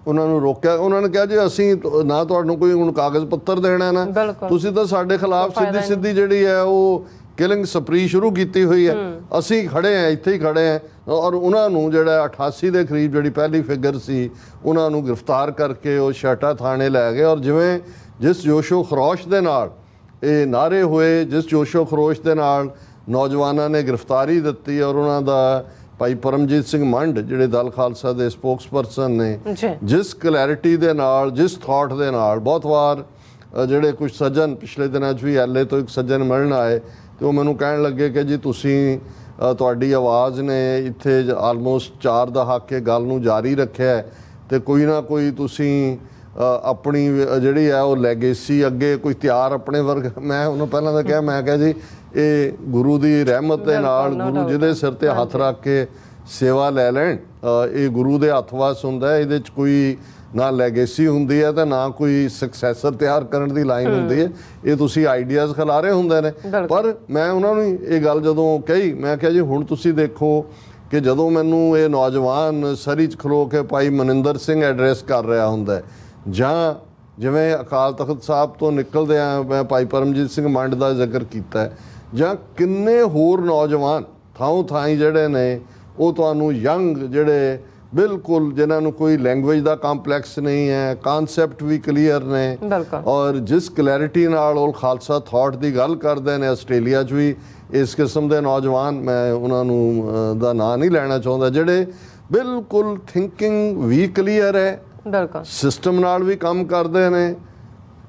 ਉਹਨਾਂ ਨੂੰ ਰੋਕਿਆ, ਉਹਨਾਂ ਨੇ ਕਿਹਾ ਜੀ ਅਸੀਂ ਨਾ ਤੁਹਾਨੂੰ ਕੋਈ ਹੁਣ ਕਾਗਜ਼ ਪੱਤਰ ਦੇਣਾ ਨਾ, ਤੁਸੀਂ ਤਾਂ ਸਾਡੇ ਖਿਲਾਫ ਸਿੱਧੀ ਜਿਹੜੀ ਹੈ ਉਹ ਕਿਲਿੰਗ ਸਪਰੀ ਸ਼ੁਰੂ ਕੀਤੀ ਹੋਈ ਹੈ, ਅਸੀਂ ਖੜੇ ਹਾਂ, ਇੱਥੇ ਹੀ ਖੜੇ ਹਾਂ। ਔਰ ਉਹਨਾਂ ਨੂੰ ਜਿਹੜਾ 88 ਦੇ ਕਰੀਬ ਜਿਹੜੀ ਪਹਿਲੀ ਫਿਗਰ ਸੀ ਉਹਨਾਂ ਨੂੰ ਗ੍ਰਿਫਤਾਰ ਕਰਕੇ ਉਹ ਸ਼ਾਟਾ ਥਾਣੇ ਲੈ ਗਏ। ਔਰ ਜਿਵੇਂ ਜਿਸ ਜੋਸ਼ੋ ਖਰੋਸ਼ ਦੇ ਨਾਲ ਇਹ ਨਾਅਰੇ ਹੋਏ, ਜਿਸ ਜੋਸ਼ੋ ਖਰੋਸ਼ ਦੇ ਨਾਲ ਨੌਜਵਾਨਾਂ ਨੇ ਗ੍ਰਿਫਤਾਰੀ ਦਿੱਤੀ, ਔਰ ਉਹਨਾਂ ਦਾ ਭਾਈ ਪਰਮਜੀਤ ਸਿੰਘ ਮੰਡ ਜਿਹੜੇ ਦਲ ਖਾਲਸਾ ਦੇ ਸਪੋਕਸਪਰਸਨ ਨੇ, ਜਿਸ ਕਲੈਰਿਟੀ ਦੇ ਨਾਲ, ਜਿਸ ਥਾਟ ਦੇ ਨਾਲ, ਬਹੁਤ ਵਾਰ ਜਿਹੜੇ ਕੁਝ ਸੱਜਣ ਪਿਛਲੇ ਦਿਨਾਂ 'ਚ ਵੀ LA ਤੋਂ ਇੱਕ ਸੱਜਣ ਮਿਲਣ ਆਏ ਤੇ ਉਹ ਮੈਨੂੰ ਕਹਿਣ ਲੱਗੇ ਕਿ ਜੀ ਤੁਸੀਂ ਤੁਹਾਡੀ ਆਵਾਜ਼ ਨੇ ਇੱਥੇ ਆਲਮੋਸਟ 4 ਦਹਾਕੇ ਗੱਲ ਨੂੰ ਜਾਰੀ ਰੱਖਿਆ ਤੇ ਕੋਈ ਨਾ ਕੋਈ ਤੁਸੀਂ ਆਪਣੀ ਜਿਹੜੀ ਹੈ ਉਹ ਲੈਗੇਸੀ ਅੱਗੇ ਕੋਈ ਤਿਆਰ ਆਪਣੇ ਵਰਗ। ਮੈਂ ਉਹਨੂੰ ਪਹਿਲਾਂ ਤਾਂ ਕਿਹਾ, ਮੈਂ ਕਿਹਾ ਜੀ ਇਹ ਗੁਰੂ ਦੀ ਰਹਿਮਤ ਦੇ ਨਾਲ, ਗੁਰੂ ਜਿਹਦੇ ਸਿਰ ਤੇ ਹੱਥ ਰੱਖ ਕੇ ਸੇਵਾ ਲੈ ਲੈਣ, ਇਹ ਗੁਰੂ ਦੇ ਹੱਥ ਵਾਸ ਹੁੰਦਾ, ਇਹਦੇ 'ਚ ਕੋਈ ਨਾ ਲੈਗੇਸੀ ਹੁੰਦੀ ਹੈ ਤੇ ਨਾ ਕੋਈ ਸਕਸੈਸਰ ਤਿਆਰ ਕਰਨ ਦੀ ਲਾਈਨ ਹੁੰਦੀ ਹੈ, ਇਹ ਤੁਸੀਂ ਆਈਡੀਆਜ਼ ਖਿਲਾਰੇ ਹੁੰਦੇ ਨੇ। ਪਰ ਮੈਂ ਉਹਨਾਂ ਨੂੰ ਇਹ ਗੱਲ ਜਦੋਂ ਕਹੀ, ਮੈਂ ਕਿਹਾ ਜੀ ਹੁਣ ਤੁਸੀਂ ਦੇਖੋ ਕਿ ਜਦੋਂ ਮੈਨੂੰ ਇਹ ਨੌਜਵਾਨ ਸਰੀ 'ਚ ਖਲੋ ਕੇ ਭਾਈ ਮਨਿੰਦਰ ਸਿੰਘ ਐਡਰੈਸ ਕਰ ਰਿਹਾ ਹੁੰਦਾ, ਜਾਂ ਜਿਵੇਂ ਅਕਾਲ ਤਖਤ ਸਾਹਿਬ ਤੋਂ ਨਿਕਲਦੇ ਆ ਮੈਂ ਭਾਈ ਪਰਮਜੀਤ ਸਿੰਘ ਮੰਡ ਦਾ ਜ਼ਿਕਰ ਕੀਤਾ, ਜਾਂ ਕਿੰਨੇ ਹੋਰ ਨੌਜਵਾਨ ਥਾਂ ਥਾਈਂ ਜਿਹੜੇ ਨੇ ਉਹ ਤੁਹਾਨੂੰ ਯੰਗ ਜਿਹੜੇ ਬਿਲਕੁਲ ਜਿਨ੍ਹਾਂ ਨੂੰ ਕੋਈ ਲੈਂਗੁਏਜ ਦਾ ਕੰਪਲੈਕਸ ਨਹੀਂ ਹੈ, ਕਾਨਸੈਪਟ ਵੀ ਕਲੀਅਰ ਨੇ, ਔਰ ਜਿਸ ਕਲੈਰਿਟੀ ਨਾਲ ਉਹ ਖਾਲਸਾ ਥਾਟ ਦੀ ਗੱਲ ਕਰਦੇ ਨੇ। ਆਸਟ੍ਰੇਲੀਆ 'ਚ ਵੀ ਇਸ ਕਿਸਮ ਦੇ ਨੌਜਵਾਨ, ਮੈਂ ਉਹਨਾਂ ਨੂੰ ਦਾ ਨਾਂ ਨਹੀਂ ਲੈਣਾ ਚਾਹੁੰਦਾ, ਜਿਹੜੇ ਬਿਲਕੁਲ ਥਿੰਕਿੰਗ ਵੀ ਕਲੀਅਰ ਹੈ, ਸਿਸਟਮ ਨਾਲ ਵੀ ਕੰਮ ਕਰਦੇ ਨੇ,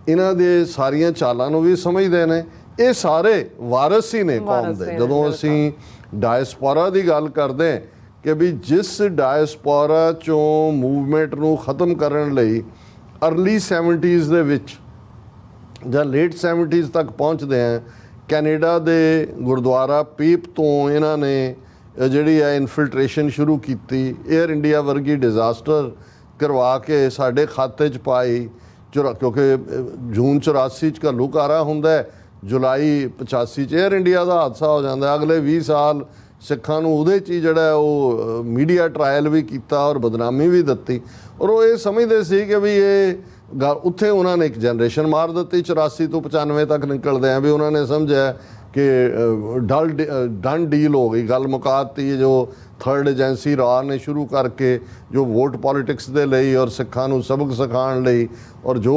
ਇਹਨਾਂ ਦੇ ਸਾਰੀਆਂ ਚਾਲਾਂ ਨੂੰ ਵੀ ਸਮਝਦੇ ਨੇ। ਇਹ ਸਾਰੇ ਵਾਰਿਸ ਹੀ ਨੇ ਕੌਮ ਦੇ। ਜਦੋਂ ਅਸੀਂ ਡਾਇਸਪੋਰਾ ਦੀ ਗੱਲ ਕਰਦੇ ਕਿ ਵੀ ਜਿਸ ਡਾਇਸਪੋਰਾ ਚੋਂ ਮੂਵਮੈਂਟ ਨੂੰ ਖਤਮ ਕਰਨ ਲਈ ਅਰਲੀ 70s ਦੇ ਵਿੱਚ ਜਾਂ ਲੇਟ 70s ਤੱਕ ਪਹੁੰਚਦੇ ਆ, ਕੈਨੇਡਾ ਦੇ ਗੁਰਦੁਆਰਾ ਪੀਪ ਤੋਂ ਇਹਨਾਂ ਨੇ ਜਿਹੜੀ ਹੈ ਇਨਫਿਲਟ੍ਰੇਸ਼ਨ ਸ਼ੁਰੂ ਕੀਤੀ, ਏਅਰ ਇੰਡੀਆ ਵਰਗੀ ਡਿਜ਼ਾਸਟਰ ਕਰਵਾ ਕੇ ਸਾਡੇ ਖਾਤੇ 'ਚ ਪਾਈ। ਕਿਉਂਕਿ ਜੂਨ 84 'ਚ ਘੱਲੂਘਾਰਾ ਹੁੰਦਾ, ਜੁਲਾਈ 85 'ਚ ਏਅਰ ਇੰਡੀਆ ਦਾ ਹਾਦਸਾ ਹੋ ਜਾਂਦਾ। ਅਗਲੇ 20 ਸਾਲ ਸਿੱਖਾਂ ਨੂੰ ਉਹਦੇ 'ਚ ਹੀ ਜਿਹੜਾ ਉਹ ਮੀਡੀਆ ਟਰਾਇਲ ਵੀ ਕੀਤਾ ਔਰ ਬਦਨਾਮੀ ਵੀ ਦਿੱਤੀ, ਔਰ ਉਹ ਇਹ ਸਮਝਦੇ ਸੀ ਕਿ ਵੀ ਇਹ ਉੱਥੇ ਉਹਨਾਂ ਨੇ ਇੱਕ ਜਨਰੇਸ਼ਨ ਮਾਰ ਦਿੱਤੀ। 84 ਤੋਂ 95 ਤੱਕ ਨਿਕਲਦੇ ਆ ਵੀ ਉਹਨਾਂ ਨੇ ਸਮਝਿਆ ਕਿ ਡਨ ਡੀਲ ਹੋ ਗਈ, ਗੱਲ ਮੁਕਾਤੀ। ਜੋ ਥਰਡ ਏਜੰਸੀ ਰਾਹ ਨੇ ਸ਼ੁਰੂ ਕਰਕੇ ਜੋ ਵੋਟ ਪੋਲਿਟਿਕਸ ਦੇ ਲਈ ਔਰ ਸਿੱਖਾਂ ਨੂੰ ਸਬਕ ਸਿਖਾਉਣ ਲਈ ਔਰ ਜੋ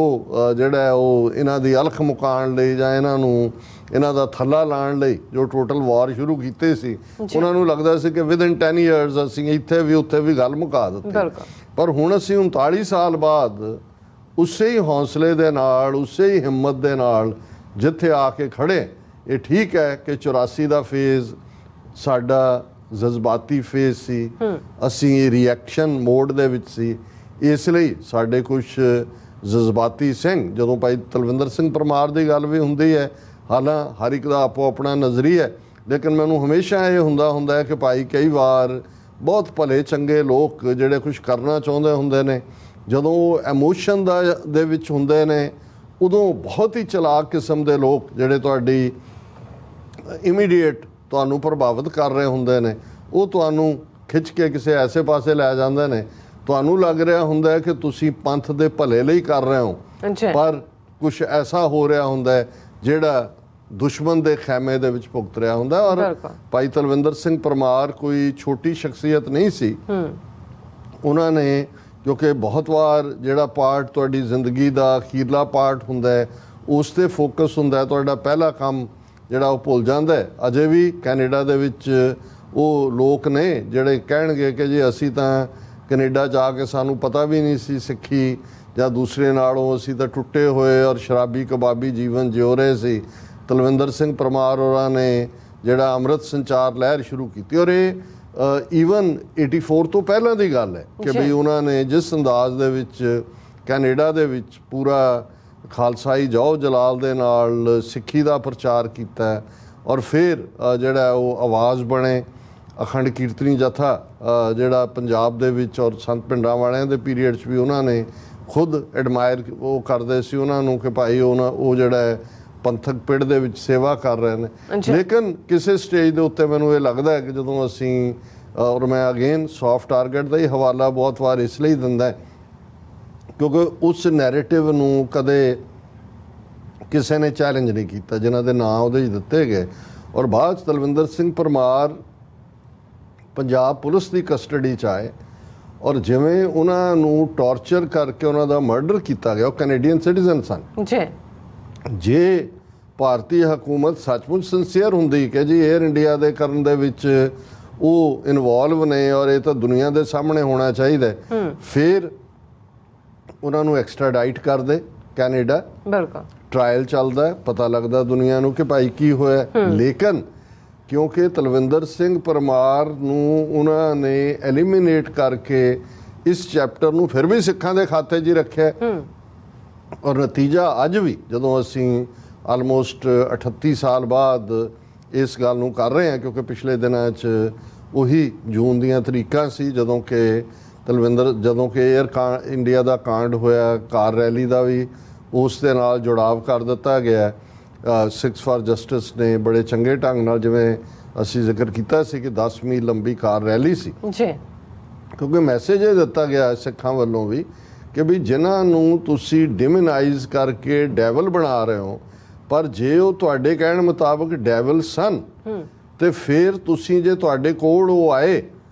ਜਿਹੜਾ ਉਹ ਇਹਨਾਂ ਦੀ ਅਲਖ ਮੁਕਾਉਣ ਲਈ ਜਾਂ ਇਹਨਾਂ ਦਾ ਥੱਲਾ ਲਾਉਣ ਲਈ ਜੋ ਟੋਟਲ ਵਾਰ ਸ਼ੁਰੂ ਕੀਤੇ ਸੀ, ਉਹਨਾਂ ਨੂੰ ਲੱਗਦਾ ਸੀ ਕਿ ਵਿਦਿਨ 10 ਇਅਰਸ ਅਸੀਂ ਇੱਥੇ ਵੀ ਉੱਥੇ ਵੀ ਗੱਲ ਮੁਕਾ ਦਿੱਤੀ। ਪਰ ਹੁਣ ਅਸੀਂ 39 ਸਾਲ ਬਾਅਦ ਉਸੇ ਹੀ ਹੌਸਲੇ ਦੇ ਨਾਲ, ਉਸੇ ਹੀ ਹਿੰਮਤ ਦੇ ਨਾਲ ਜਿੱਥੇ ਆ ਕੇ ਖੜੇ। ਇਹ ਠੀਕ ਹੈ ਕਿ 84 ਦਾ ਫੇਜ਼ ਸਾਡਾ ਜਜ਼ਬਾਤੀ ਫੇਜ਼ ਸੀ, ਅਸੀਂ ਰਿਐਕਸ਼ਨ ਮੋਡ ਦੇ ਵਿੱਚ ਸੀ, ਇਸ ਲਈ ਸਾਡੇ ਕੁਝ ਜਜ਼ਬਾਤੀ ਸਿੰਘ, ਜਦੋਂ ਭਾਈ ਤਲਵਿੰਦਰ ਸਿੰਘ ਪਰਮਾਰ ਦੀ ਗੱਲ ਵੀ ਹੁੰਦੀ ਹੈ, ਹਾਲਾਂ ਹਰ ਇੱਕ ਦਾ ਆਪੋ ਆਪਣਾ ਨਜ਼ਰੀਆ, ਲੇਕਿਨ ਮੈਨੂੰ ਹਮੇਸ਼ਾ ਇਹ ਹੁੰਦਾ ਹੈ ਕਿ ਭਾਈ ਕਈ ਵਾਰ ਬਹੁਤ ਭਲੇ ਚੰਗੇ ਲੋਕ ਜਿਹੜੇ ਕੁਝ ਕਰਨਾ ਚਾਹੁੰਦੇ ਹੁੰਦੇ ਨੇ, ਜਦੋਂ ਉਹ ਐਮੋਸ਼ਨ ਦੇ ਵਿੱਚ ਹੁੰਦੇ ਨੇ, ਉਦੋਂ ਬਹੁਤ ਹੀ ਚਲਾਕ ਕਿਸਮ ਦੇ ਲੋਕ ਜਿਹੜੇ ਤੁਹਾਡੀ ਇਮੀਡੀਏਟ ਤੁਹਾਨੂੰ ਪ੍ਰਭਾਵਿਤ ਕਰ ਰਹੇ ਹੁੰਦੇ ਨੇ, ਉਹ ਤੁਹਾਨੂੰ ਖਿੱਚ ਕੇ ਕਿਸੇ ਐਸੇ ਪਾਸੇ ਲੈ ਜਾਂਦੇ ਨੇ। ਤੁਹਾਨੂੰ ਲੱਗ ਰਿਹਾ ਹੁੰਦਾ ਹੈ ਕਿ ਤੁਸੀਂ ਪੰਥ ਦੇ ਭਲੇ ਲਈ ਕਰ ਰਹੇ ਹੋ, ਪਰ ਕੁਝ ਐਸਾ ਹੋ ਰਿਹਾ ਹੁੰਦਾ ਹੈ ਜਿਹੜਾ ਦੁਸ਼ਮਣ ਦੇ ਖੈਮੇ ਦੇ ਵਿੱਚ ਭੁਗਤ ਰਿਹਾ ਹੁੰਦਾ। ਔਰ ਭਾਈ ਤਲਵਿੰਦਰ ਸਿੰਘ ਪਰਮਾਰ ਕੋਈ ਛੋਟੀ ਸ਼ਖਸੀਅਤ ਨਹੀਂ ਸੀ। ਉਹਨਾਂ ਨੇ, ਕਿਉਂਕਿ ਬਹੁਤ ਵਾਰ ਜਿਹੜਾ ਪਾਰਟ ਤੁਹਾਡੀ ਜ਼ਿੰਦਗੀ ਦਾ ਅਖੀਰਲਾ ਪਾਰਟ ਹੁੰਦਾ ਹੈ, ਉਸ 'ਤੇ ਫੋਕਸ ਹੁੰਦਾ ਹੈ, ਤੁਹਾਡਾ ਪਹਿਲਾ ਕੰਮ ਜਿਹੜਾ ਉਹ ਭੁੱਲ ਜਾਂਦਾ ਹੈ। ਅਜੇ ਵੀ ਕੈਨੇਡਾ ਦੇ ਵਿੱਚ ਉਹ ਲੋਕ ਨੇ ਜਿਹੜੇ ਕਹਿਣਗੇ ਕਿ ਜੀ ਅਸੀਂ ਤਾਂ ਕੈਨੇਡਾ ਜਾ ਕੇ ਸਾਨੂੰ ਪਤਾ ਵੀ ਨਹੀਂ ਸੀ ਸਿੱਖੀ ਜਾਂ ਦੂਸਰੇ ਨਾਲੋਂ ਅਸੀਂ ਤਾਂ ਟੁੱਟੇ ਹੋਏ ਔਰ ਸ਼ਰਾਬੀ ਕਬਾਬੀ ਜੀਵਨ ਜਿਉ ਰਹੇ ਸੀ। ਤਲਵਿੰਦਰ ਸਿੰਘ ਪਰਮਾਰ ਹੋਰਾਂ ਨੇ ਜਿਹੜਾ ਅੰਮ੍ਰਿਤ ਸੰਚਾਰ ਲਹਿਰ ਸ਼ੁਰੂ ਕੀਤੀ, ਔਰ ਇਹ ਈਵਨ 84 ਤੋਂ ਪਹਿਲਾਂ ਦੀ ਗੱਲ ਹੈ ਕਿ ਵੀ ਉਹਨਾਂ ਨੇ ਜਿਸ ਅੰਦਾਜ਼ ਦੇ ਵਿੱਚ ਕੈਨੇਡਾ ਦੇ ਵਿੱਚ ਪੂਰਾ ਖਾਲਸਾਈ ਜਾਓ ਜਲਾਲ ਦੇ ਨਾਲ ਸਿੱਖੀ ਦਾ ਪ੍ਰਚਾਰ ਕੀਤਾ ਹੈ, ਔਰ ਫਿਰ ਜਿਹੜਾ ਉਹ ਆਵਾਜ਼ ਬਣੇ ਅਖੰਡ ਕੀਰਤਨੀ ਜਥਾ ਜਿਹੜਾ ਪੰਜਾਬ ਦੇ ਵਿੱਚ ਔਰ ਸੰਤ ਪਿੰਡਾਂ ਵਾਲਿਆਂ ਦੇ ਪੀਰੀਅਡ 'ਚ ਵੀ ਉਹਨਾਂ ਨੇ ਖੁਦ ਐਡਮਾਇਰ ਉਹ ਕਰਦੇ ਸੀ ਉਹਨਾਂ ਨੂੰ ਕਿ ਭਾਈ ਉਹ ਜਿਹੜਾ ਹੈ ਪੰਥਕ ਪਿੜ ਦੇ ਵਿੱਚ ਸੇਵਾ ਕਰ ਰਹੇ ਨੇ। ਲੇਕਿਨ ਕਿਸੇ ਸਟੇਜ ਦੇ ਉੱਤੇ ਮੈਨੂੰ ਇਹ ਲੱਗਦਾ ਹੈ ਕਿ ਜਦੋਂ ਅਸੀਂ ਔਰ ਮੈਂ ਅਗੇਨ ਸੌਫਟ ਟਾਰਗੇਟ ਦਾ ਹੀ ਹਵਾਲਾ ਬਹੁਤ ਵਾਰ ਇਸ ਲਈ ਦਿੰਦਾ ਕਿਉਂਕਿ ਉਸ ਨੈਰੇਟਿਵ ਨੂੰ ਕਦੇ ਕਿਸੇ ਨੇ ਚੈਲੰਜ ਨਹੀਂ ਕੀਤਾ ਜਿਨ੍ਹਾਂ ਦੇ ਨਾਂ ਉਹਦੇ 'ਚ ਦਿੱਤੇ ਗਏ। ਔਰ ਬਾਅਦ 'ਚ ਤਲਵਿੰਦਰ ਸਿੰਘ ਪਰਮਾਰ ਪੰਜਾਬ ਪੁਲਿਸ ਦੀ ਕਸਟਡੀ 'ਚ ਆਏ ਔਰ ਜਿਵੇਂ ਉਹਨਾਂ ਨੂੰ ਟੌਰਚਰ ਕਰਕੇ ਉਹਨਾਂ ਦਾ ਮਰਡਰ ਕੀਤਾ ਗਿਆ, ਉਹ ਕੈਨੇਡੀਅਨ ਸਿਟੀਜ਼ਨ ਸਨ। ਜੇ ਭਾਰਤੀ ਹਕੂਮਤ ਸੱਚਮੁੱਚ ਸਿੰਸੀਅਰ ਹੁੰਦੀ ਕਿ ਜੀ 에ਅਰ ਇੰਡੀਆ ਦੇ ਕਰਨ ਦੇ ਵਿੱਚ ਉਹ ਇਨਵੋਲਵ ਨੇ ਔਰ ਇਹ ਤਾਂ ਦੁਨੀਆ ਦੇ ਸਾਹਮਣੇ ਹੋਣਾ ਚਾਹੀਦਾ, ਫਿਰ ਉਹਨਾਂ ਨੂੰ ਐਕਸਟ੍ਰਾਡਾਈਟ ਕਰਦੇ ਕੈਨੇਡਾ, ਬਿਲਕੁਲ ਟ੍ਰਾਇਲ ਚੱਲਦਾ, ਪਤਾ ਲੱਗਦਾ ਦੁਨੀਆ ਨੂੰ ਕਿ ਭਾਈ ਕੀ ਹੋਇਆ। ਲੇਕਿਨ ਕਿਉਂਕਿ ਤਲਵਿੰਦਰ ਸਿੰਘ ਪਰਮਾਰ ਨੂੰ ਉਹਨਾਂ ਨੇ ਐਲੀਮੀਨੇਟ ਕਰਕੇ ਇਸ ਚੈਪਟਰ ਨੂੰ ਫਿਰ ਵੀ ਸਿੱਖਾਂ ਦੇ ਖਾਤੇ 'ਚ ਹੀ ਰੱਖਿਆ ਔਰ ਨਤੀਜਾ ਅੱਜ ਵੀ ਜਦੋਂ ਅਸੀਂ ਆਲਮੋਸਟ 38 ਸਾਲ ਬਾਅਦ ਇਸ ਗੱਲ ਨੂੰ ਕਰ ਰਹੇ ਹਾਂ ਕਿਉਂਕਿ ਪਿਛਲੇ ਦਿਨਾਂ 'ਚ ਉਹੀ ਜੂਨ ਦੀਆਂ ਤਰੀਕਾਂ ਸੀ ਜਦੋਂ ਕਿ 에ਅਰ ਇੰਡੀਆ ਦਾ ਕਾਂਡ ਹੋਇਆ, ਕਾਰ ਰੈਲੀ ਦਾ ਵੀ ਉਸ ਦੇ ਨਾਲ ਜੁੜਾਵ ਕਰ ਦਿੱਤਾ ਗਿਆ। ਸਿਕਸ ਫਾਰ ਜਸਟਿਸ ਨੇ ਬੜੇ ਚੰਗੇ ਢੰਗ ਨਾਲ ਜਿਵੇਂ ਅਸੀਂ ਜ਼ਿਕਰ ਕੀਤਾ ਸੀ ਕਿ 10 ਮੀਲ ਲੰਬੀ ਕਾਰ ਰੈਲੀ ਸੀ ਕਿਉਂਕਿ ਮੈਸੇਜ ਇਹ ਦਿੱਤਾ ਗਿਆ ਸਿੱਖਾਂ ਵੱਲੋਂ ਵੀ ਕਿ ਵੀ ਜਿਨ੍ਹਾਂ ਨੂੰ ਤੁਸੀਂ ਡਿਮੋਨਾਈਜ਼ ਕਰਕੇ ਡੈਵਲ ਬਣਾ ਰਹੇ ਹੋ, ਪਰ ਜੇ ਉਹ ਤੁਹਾਡੇ ਕਹਿਣ ਮੁਤਾਬਕ ਡੈਵਲ ਸਨ ਤੇ ਫਿਰ ਤੁਸੀਂ ਜੇ ਤੁਹਾਡੇ ਕੋਲ ਉਹ ਆਏ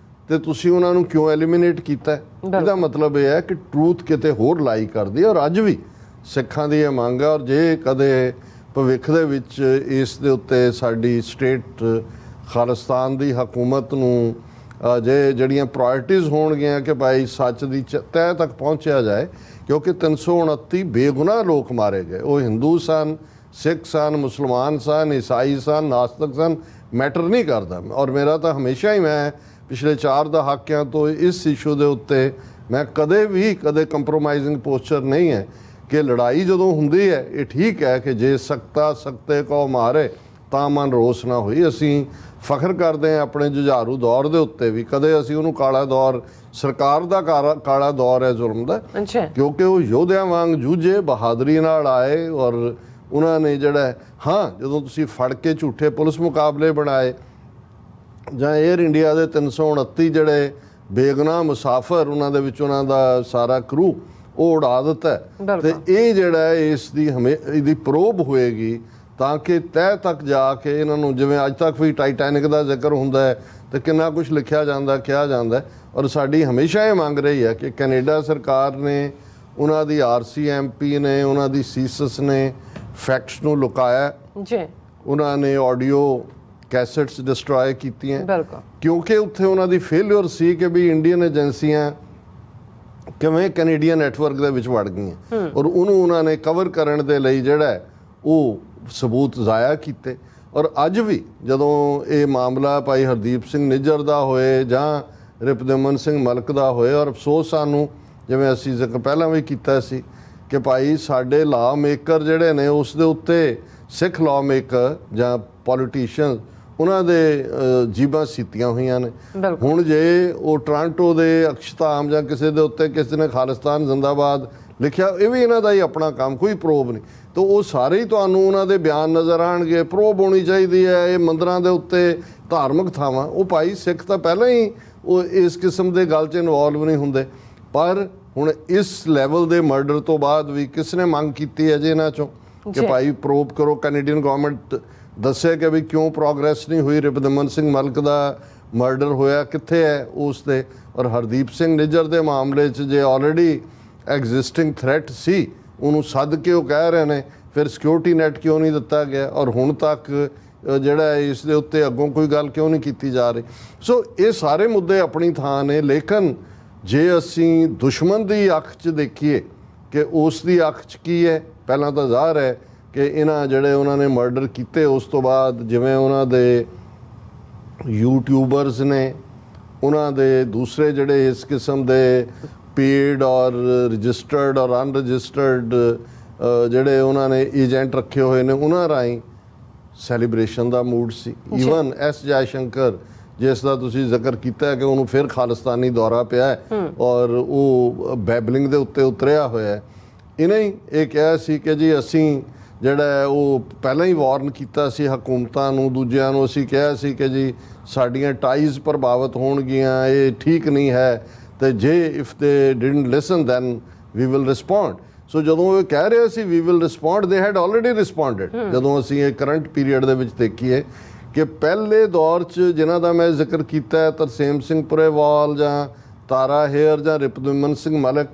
ਤੇ ਤੁਸੀਂ ਉਹਨਾਂ ਨੂੰ ਕਿਉਂ ਐਲੀਮੀਨੇਟ ਕੀਤਾ? ਇਹਦਾ ਮਤਲਬ ਇਹ ਹੈ ਕਿ ਟਰੂਥ ਕਿਤੇ ਹੋਰ ਲਾਈ ਕਰਦੀ ਹੈ ਔਰ ਅੱਜ ਵੀ ਸਿੱਖਾਂ ਦੀ ਇਹ ਮੰਗ ਹੈ। ਔਰ ਜੇ ਕਦੇ ਭਵਿੱਖ ਦੇ ਵਿੱਚ ਇਸ ਦੇ ਉੱਤੇ ਸਾਡੀ ਸਟੇਟ ਖਾਲਿਸਤਾਨ ਦੀ ਹਕੂਮਤ ਨੂੰ ਜਿਹੜੀਆਂ ਪ੍ਰਾਇਰਟੀਜ਼ ਹੋਣਗੀਆਂ ਕਿ ਭਾਈ ਸੱਚ ਦੀ ਤਹਿ ਤੱਕ ਪਹੁੰਚਿਆ ਜਾਏ, ਕਿਉਂਕਿ 329 ਬੇਗੁਨਾਹ ਲੋਕ ਮਾਰੇ ਗਏ, ਉਹ ਹਿੰਦੂ ਸਨ, ਸਿੱਖ ਸਨ, ਮੁਸਲਮਾਨ ਸਨ, ਈਸਾਈ ਸਨ, ਨਾਸਤਕ ਸਨ, ਮੈਟਰ ਨਹੀਂ ਕਰਦਾ। ਔਰ ਮੇਰਾ ਤਾਂ ਹਮੇਸ਼ਾ ਹੀ ਮੈਂ ਪਿਛਲੇ 4 ਦਹਾਕਿਆਂ ਤੋਂ ਇਸ ਇਸ਼ੂ ਦੇ ਉੱਤੇ ਮੈਂ ਕਦੇ ਕੰਪਰੋਮਾਈਜ਼ਿੰਗ ਪੋਸਚਰ ਨਹੀਂ ਹੈ ਕਿ ਲੜਾਈ ਜਦੋਂ ਹੁੰਦੀ ਹੈ ਇਹ ਠੀਕ ਹੈ ਕਿ ਜੇ ਸਕਤੇ ਕੋ ਮਾਰੇ ਤਾਂ ਮਨ ਰੋਸ ਨਾ ਹੋਈ। ਅਸੀਂ ਫਖਰ ਕਰਦੇ ਹਾਂ ਆਪਣੇ ਜੁਝਾਰੂ ਦੌਰ ਦੇ ਉੱਤੇ ਵੀ, ਕਦੇ ਅਸੀਂ ਉਹਨੂੰ ਕਾਲਾ ਦੌਰ ਸਰਕਾਰ ਦਾ ਕਾਲਾ ਦੌਰ ਹੈ ਜ਼ੁਲਮ ਦਾ, ਕਿਉਂਕਿ ਉਹ ਯੋਧਿਆਂ ਵਾਂਗ ਜੂਝੇ, ਬਹਾਦਰੀ ਨਾਲ ਆਏ ਔਰ ਉਹਨਾਂ ਨੇ ਜਿਹੜਾ ਜਦੋਂ ਤੁਸੀਂ ਫੜ ਕੇ ਝੂਠੇ ਪੁਲਿਸ ਮੁਕਾਬਲੇ ਬਣਾਏ ਜਾਂ 에ਅਰ ਇੰਡੀਆ ਦੇ 329 ਜਿਹੜੇ ਬੇਗੁਨਾਹ ਮੁਸਾਫਰ ਉਹਨਾਂ ਦੇ ਵਿੱਚ ਉਹਨਾਂ ਦਾ ਸਾਰਾ ਕਰੂ ਉਹ ਉਡਾ ਦਿੱਤਾ ਤੇ ਇਹ ਜਿਹੜਾ ਇਸ ਦੀ ਇਹਦੀ ਪ੍ਰੋਬ ਹੋਏਗੀ ਤਾਂ ਕਿ ਤਹਿ ਤੱਕ ਜਾ ਕੇ ਇਹਨਾਂ ਨੂੰ, ਜਿਵੇਂ ਅੱਜ ਤੱਕ ਵੀ ਟਾਈਟੈਨਿਕ ਦਾ ਜ਼ਿਕਰ ਹੁੰਦਾ ਹੈ ਤੇ ਕਿੰਨਾ ਕੁਝ ਲਿਖਿਆ ਜਾਂਦਾ ਕਿਹਾ ਜਾਂਦਾ ਔਰ ਸਾਡੀ ਹਮੇਸ਼ਾ ਇਹ ਮੰਗ ਰਹੀ ਹੈ ਕਿ ਕੈਨੇਡਾ ਸਰਕਾਰ ਨੇ, ਉਹਨਾਂ ਦੀ RCMP ਨੇ, ਉਹਨਾਂ ਦੀ ਸੀਸਸ ਨੇ ਫੈਕਟਸ ਨੂੰ ਲੁਕਾਇਆ ਉਹਨਾਂ ਨੇ ਆਡੀਓ ਕੈਸੇਟਸ ਡਿਸਟਰੋਏ ਕੀਤੀਆਂ ਕਿਉਂਕਿ ਉੱਥੇ ਉਹਨਾਂ ਦੀ ਫੇਲਿਅਰ ਸੀ ਕਿ ਵੀ ਇੰਡੀਅਨ ਏਜੰਸੀਆਂ ਕਿਵੇਂ ਕੈਨੇਡੀਅਨ ਨੈਟਵਰਕ ਦੇ ਵਿੱਚ ਵੜ ਗਈਆਂ ਔਰ ਉਹਨੂੰ ਉਹਨਾਂ ਨੇ ਕਵਰ ਕਰਨ ਦੇ ਲਈ ਜਿਹੜਾ ਉਹ ਸਬੂਤ ਜ਼ਾਇਆ ਕੀਤੇ। ਔਰ ਅੱਜ ਵੀ ਜਦੋਂ ਇਹ ਮਾਮਲਾ ਭਾਈ ਹਰਦੀਪ ਸਿੰਘ ਨਿੱਜਰ ਦਾ ਹੋਏ ਜਾਂ ਰਿਪੁਦਮਨ ਸਿੰਘ ਮਲਕ ਦਾ ਹੋਏ, ਔਰ ਅਫਸੋਸ ਸਾਨੂੰ ਜਿਵੇਂ ਅਸੀਂ ਜ਼ਿਕਰ ਪਹਿਲਾਂ ਵੀ ਕੀਤਾ ਸੀ ਕਿ ਭਾਈ ਸਾਡੇ ਲਾ ਮੇਕਰ ਜਿਹੜੇ ਨੇ ਉਸ ਦੇ ਉੱਤੇ ਸਿੱਖ ਲਾ ਮੇਕਰ ਜਾਂ ਪੋਲੀਟੀਸ਼ੀਅਨ ਉਹਨਾਂ ਦੇ ਜੀਬਾਂ ਸੀਤੀਆਂ ਹੋਈਆਂ ਨੇ। ਹੁਣ ਜੇ ਉਹ ਟੋਰਾਂਟੋ ਦੇ ਅਕਸ਼ਤਾਮ ਜਾਂ ਕਿਸੇ ਦੇ ਉੱਤੇ ਕਿਸੇ ਨੇ ਖਾਲਿਸਤਾਨ ਜ਼ਿੰਦਾਬਾਦ ਲਿਖਿਆ, ਇਹ ਵੀ ਇਹਨਾਂ ਦਾ ਹੀ ਆਪਣਾ ਕੰਮ, ਕੋਈ ਪ੍ਰੋਬ ਨਹੀਂ, ਤਾਂ ਉਹ ਸਾਰੇ ਹੀ ਤੁਹਾਨੂੰ ਉਹਨਾਂ ਦੇ ਬਿਆਨ ਨਜ਼ਰ ਆਉਣਗੇ। ਪ੍ਰੋਬ ਹੋਣੀ ਚਾਹੀਦੀ ਹੈ ਇਹ ਮੰਦਰਾਂ ਦੇ ਉੱਤੇ, ਧਾਰਮਿਕ ਥਾਵਾਂ, ਉਹ ਭਾਈ ਸਿੱਖ ਤਾਂ ਪਹਿਲਾਂ ਹੀ ਉਹ ਇਸ ਕਿਸਮ ਦੇ ਗੱਲ 'ਚ ਇਨਵੋਲਵ ਨਹੀਂ ਹੁੰਦੇ, ਪਰ ਹੁਣ ਇਸ ਲੈਵਲ ਦੇ ਮਰਡਰ ਤੋਂ ਬਾਅਦ ਵੀ ਕਿਸ ਨੇ ਮੰਗ ਕੀਤੀ ਹੈ ਜੀ ਇਹਨਾਂ 'ਚੋਂ ਕਿ ਭਾਈ ਪ੍ਰੋਬ ਕਰੋ। ਕੈਨੇਡੀਅਨ ਗਵਰਨਮੈਂਟ ਦੱਸੇ ਕਿ ਵੀ ਕਿਉਂ ਪ੍ਰੋਗਰੈਸ ਨਹੀਂ ਹੋਈ, ਰਿਪੁਦਮਨ ਸਿੰਘ ਮਲਕ ਦਾ ਮਰਡਰ ਹੋਇਆ ਕਿੱਥੇ ਹੈ ਉਸ ਦੇ, ਔਰ ਹਰਦੀਪ ਸਿੰਘ ਨਿੱਜਰ ਦੇ ਮਾਮਲੇ 'ਚ ਜੇ ਆਲਰੇਡੀ ਐਗਜ਼ਿਸਟਿੰਗ ਥ੍ਰੈਟ ਸੀ ਉਹਨੂੰ ਸੱਦ ਕੇ ਉਹ ਕਹਿ ਰਹੇ ਨੇ, ਫਿਰ ਸਿਕਿਉਰਿਟੀ ਨੈਟ ਕਿਉਂ ਨਹੀਂ ਦਿੱਤਾ ਗਿਆ ਔਰ ਹੁਣ ਤੱਕ ਜਿਹੜਾ ਇਸ ਦੇ ਉੱਤੇ ਅੱਗੋਂ ਕੋਈ ਗੱਲ ਕਿਉਂ ਨਹੀਂ ਕੀਤੀ ਜਾ ਰਹੀ। ਸੋ ਇਹ ਸਾਰੇ ਮੁੱਦੇ ਆਪਣੀ ਥਾਂ ਨੇ, ਲੇਕਿਨ ਜੇ ਅਸੀਂ ਦੁਸ਼ਮਣ ਦੀ ਅੱਖ 'ਚ ਦੇਖੀਏ ਕਿ ਉਸ ਦੀ ਅੱਖ 'ਚ ਕੀ ਹੈ, ਪਹਿਲਾਂ ਤਾਂ ਜ਼ਾਹਰ ਹੈ ਕਿ ਇਹਨਾਂ ਜਿਹੜੇ ਉਹਨਾਂ ਨੇ ਮਰਡਰ ਕੀਤੇ ਉਸ ਤੋਂ ਬਾਅਦ ਜਿਵੇਂ ਉਹਨਾਂ ਦੇ ਯੂਟਿਊਬਰਸ ਨੇ ਉਹਨਾਂ ਦੇ ਦੂਸਰੇ ਜਿਹੜੇ ਇਸ ਕਿਸਮ ਦੇ ਪੇਡ ਔਰ ਰਜਿਸਟਰਡ ਔਰ ਅਨਰਜਿਸਟਰਡ ਜਿਹੜੇ ਉਹਨਾਂ ਨੇ ਏਜੰਟ ਰੱਖੇ ਹੋਏ ਨੇ, ਉਹਨਾਂ ਰਾਹੀਂ ਸੈਲੀਬ੍ਰੇਸ਼ਨ ਦਾ ਮੂਡ ਸੀ। ਈਵਨ ਐਸ ਜੈ ਸ਼ੰਕਰ, ਜਿਸ ਦਾ ਤੁਸੀਂ ਜ਼ਿਕਰ ਕੀਤਾ ਹੈ ਕਿ ਉਹਨੂੰ ਫਿਰ ਖਾਲਿਸਤਾਨੀ ਦੌਰਾ ਪਿਆ ਹੈ ਔਰ ਉਹ ਬੈਬਲਿੰਗ ਦੇ ਉੱਤੇ ਉਤਰਿਆ ਹੋਇਆ ਹੈ, ਇਹਨੇ ਹੀ ਇਹ ਕਿਹਾ ਸੀ ਕਿ ਜੀ ਅਸੀਂ ਜਿਹੜਾ ਹੈ ਉਹ ਪਹਿਲਾਂ ਹੀ ਵਾਰਨ ਕੀਤਾ ਸੀ ਹਕੂਮਤਾਂ ਨੂੰ, ਦੂਜਿਆਂ ਨੂੰ ਅਸੀਂ ਕਿਹਾ ਸੀ ਕਿ ਜੀ ਸਾਡੀਆਂ ਟਾਈਜ਼ ਪ੍ਰਭਾਵਿਤ ਹੋਣਗੀਆਂ, ਇਹ ਠੀਕ ਨਹੀਂ ਹੈ, ਤੇ ਜੇ if they didn't listen then we will respond. So ਜਦੋਂ ਉਹ ਕਹਿ ਰਹੇ ਸੀ we will respond, they had already responded. ਜਦੋਂ ਅਸੀਂ ਇਹ ਕਰੰਟ ਪੀਰੀਅਡ ਦੇ ਵਿੱਚ ਦੇਖੀਏ ਕਿ ਪਹਿਲੇ ਦੌਰ 'ਚ ਜਿਨ੍ਹਾਂ ਦਾ ਮੈਂ ਜ਼ਿਕਰ ਕੀਤਾ ਹੈ, ਤਰਸੇਮ ਸਿੰਘ ਪੁਰੇਵਾਲ ਜਾਂ ਤਾਰਾ ਹੇਅਰ ਜਾਂ ਰਿਪੁਦਮਨ ਸਿੰਘ ਮਲਿਕ,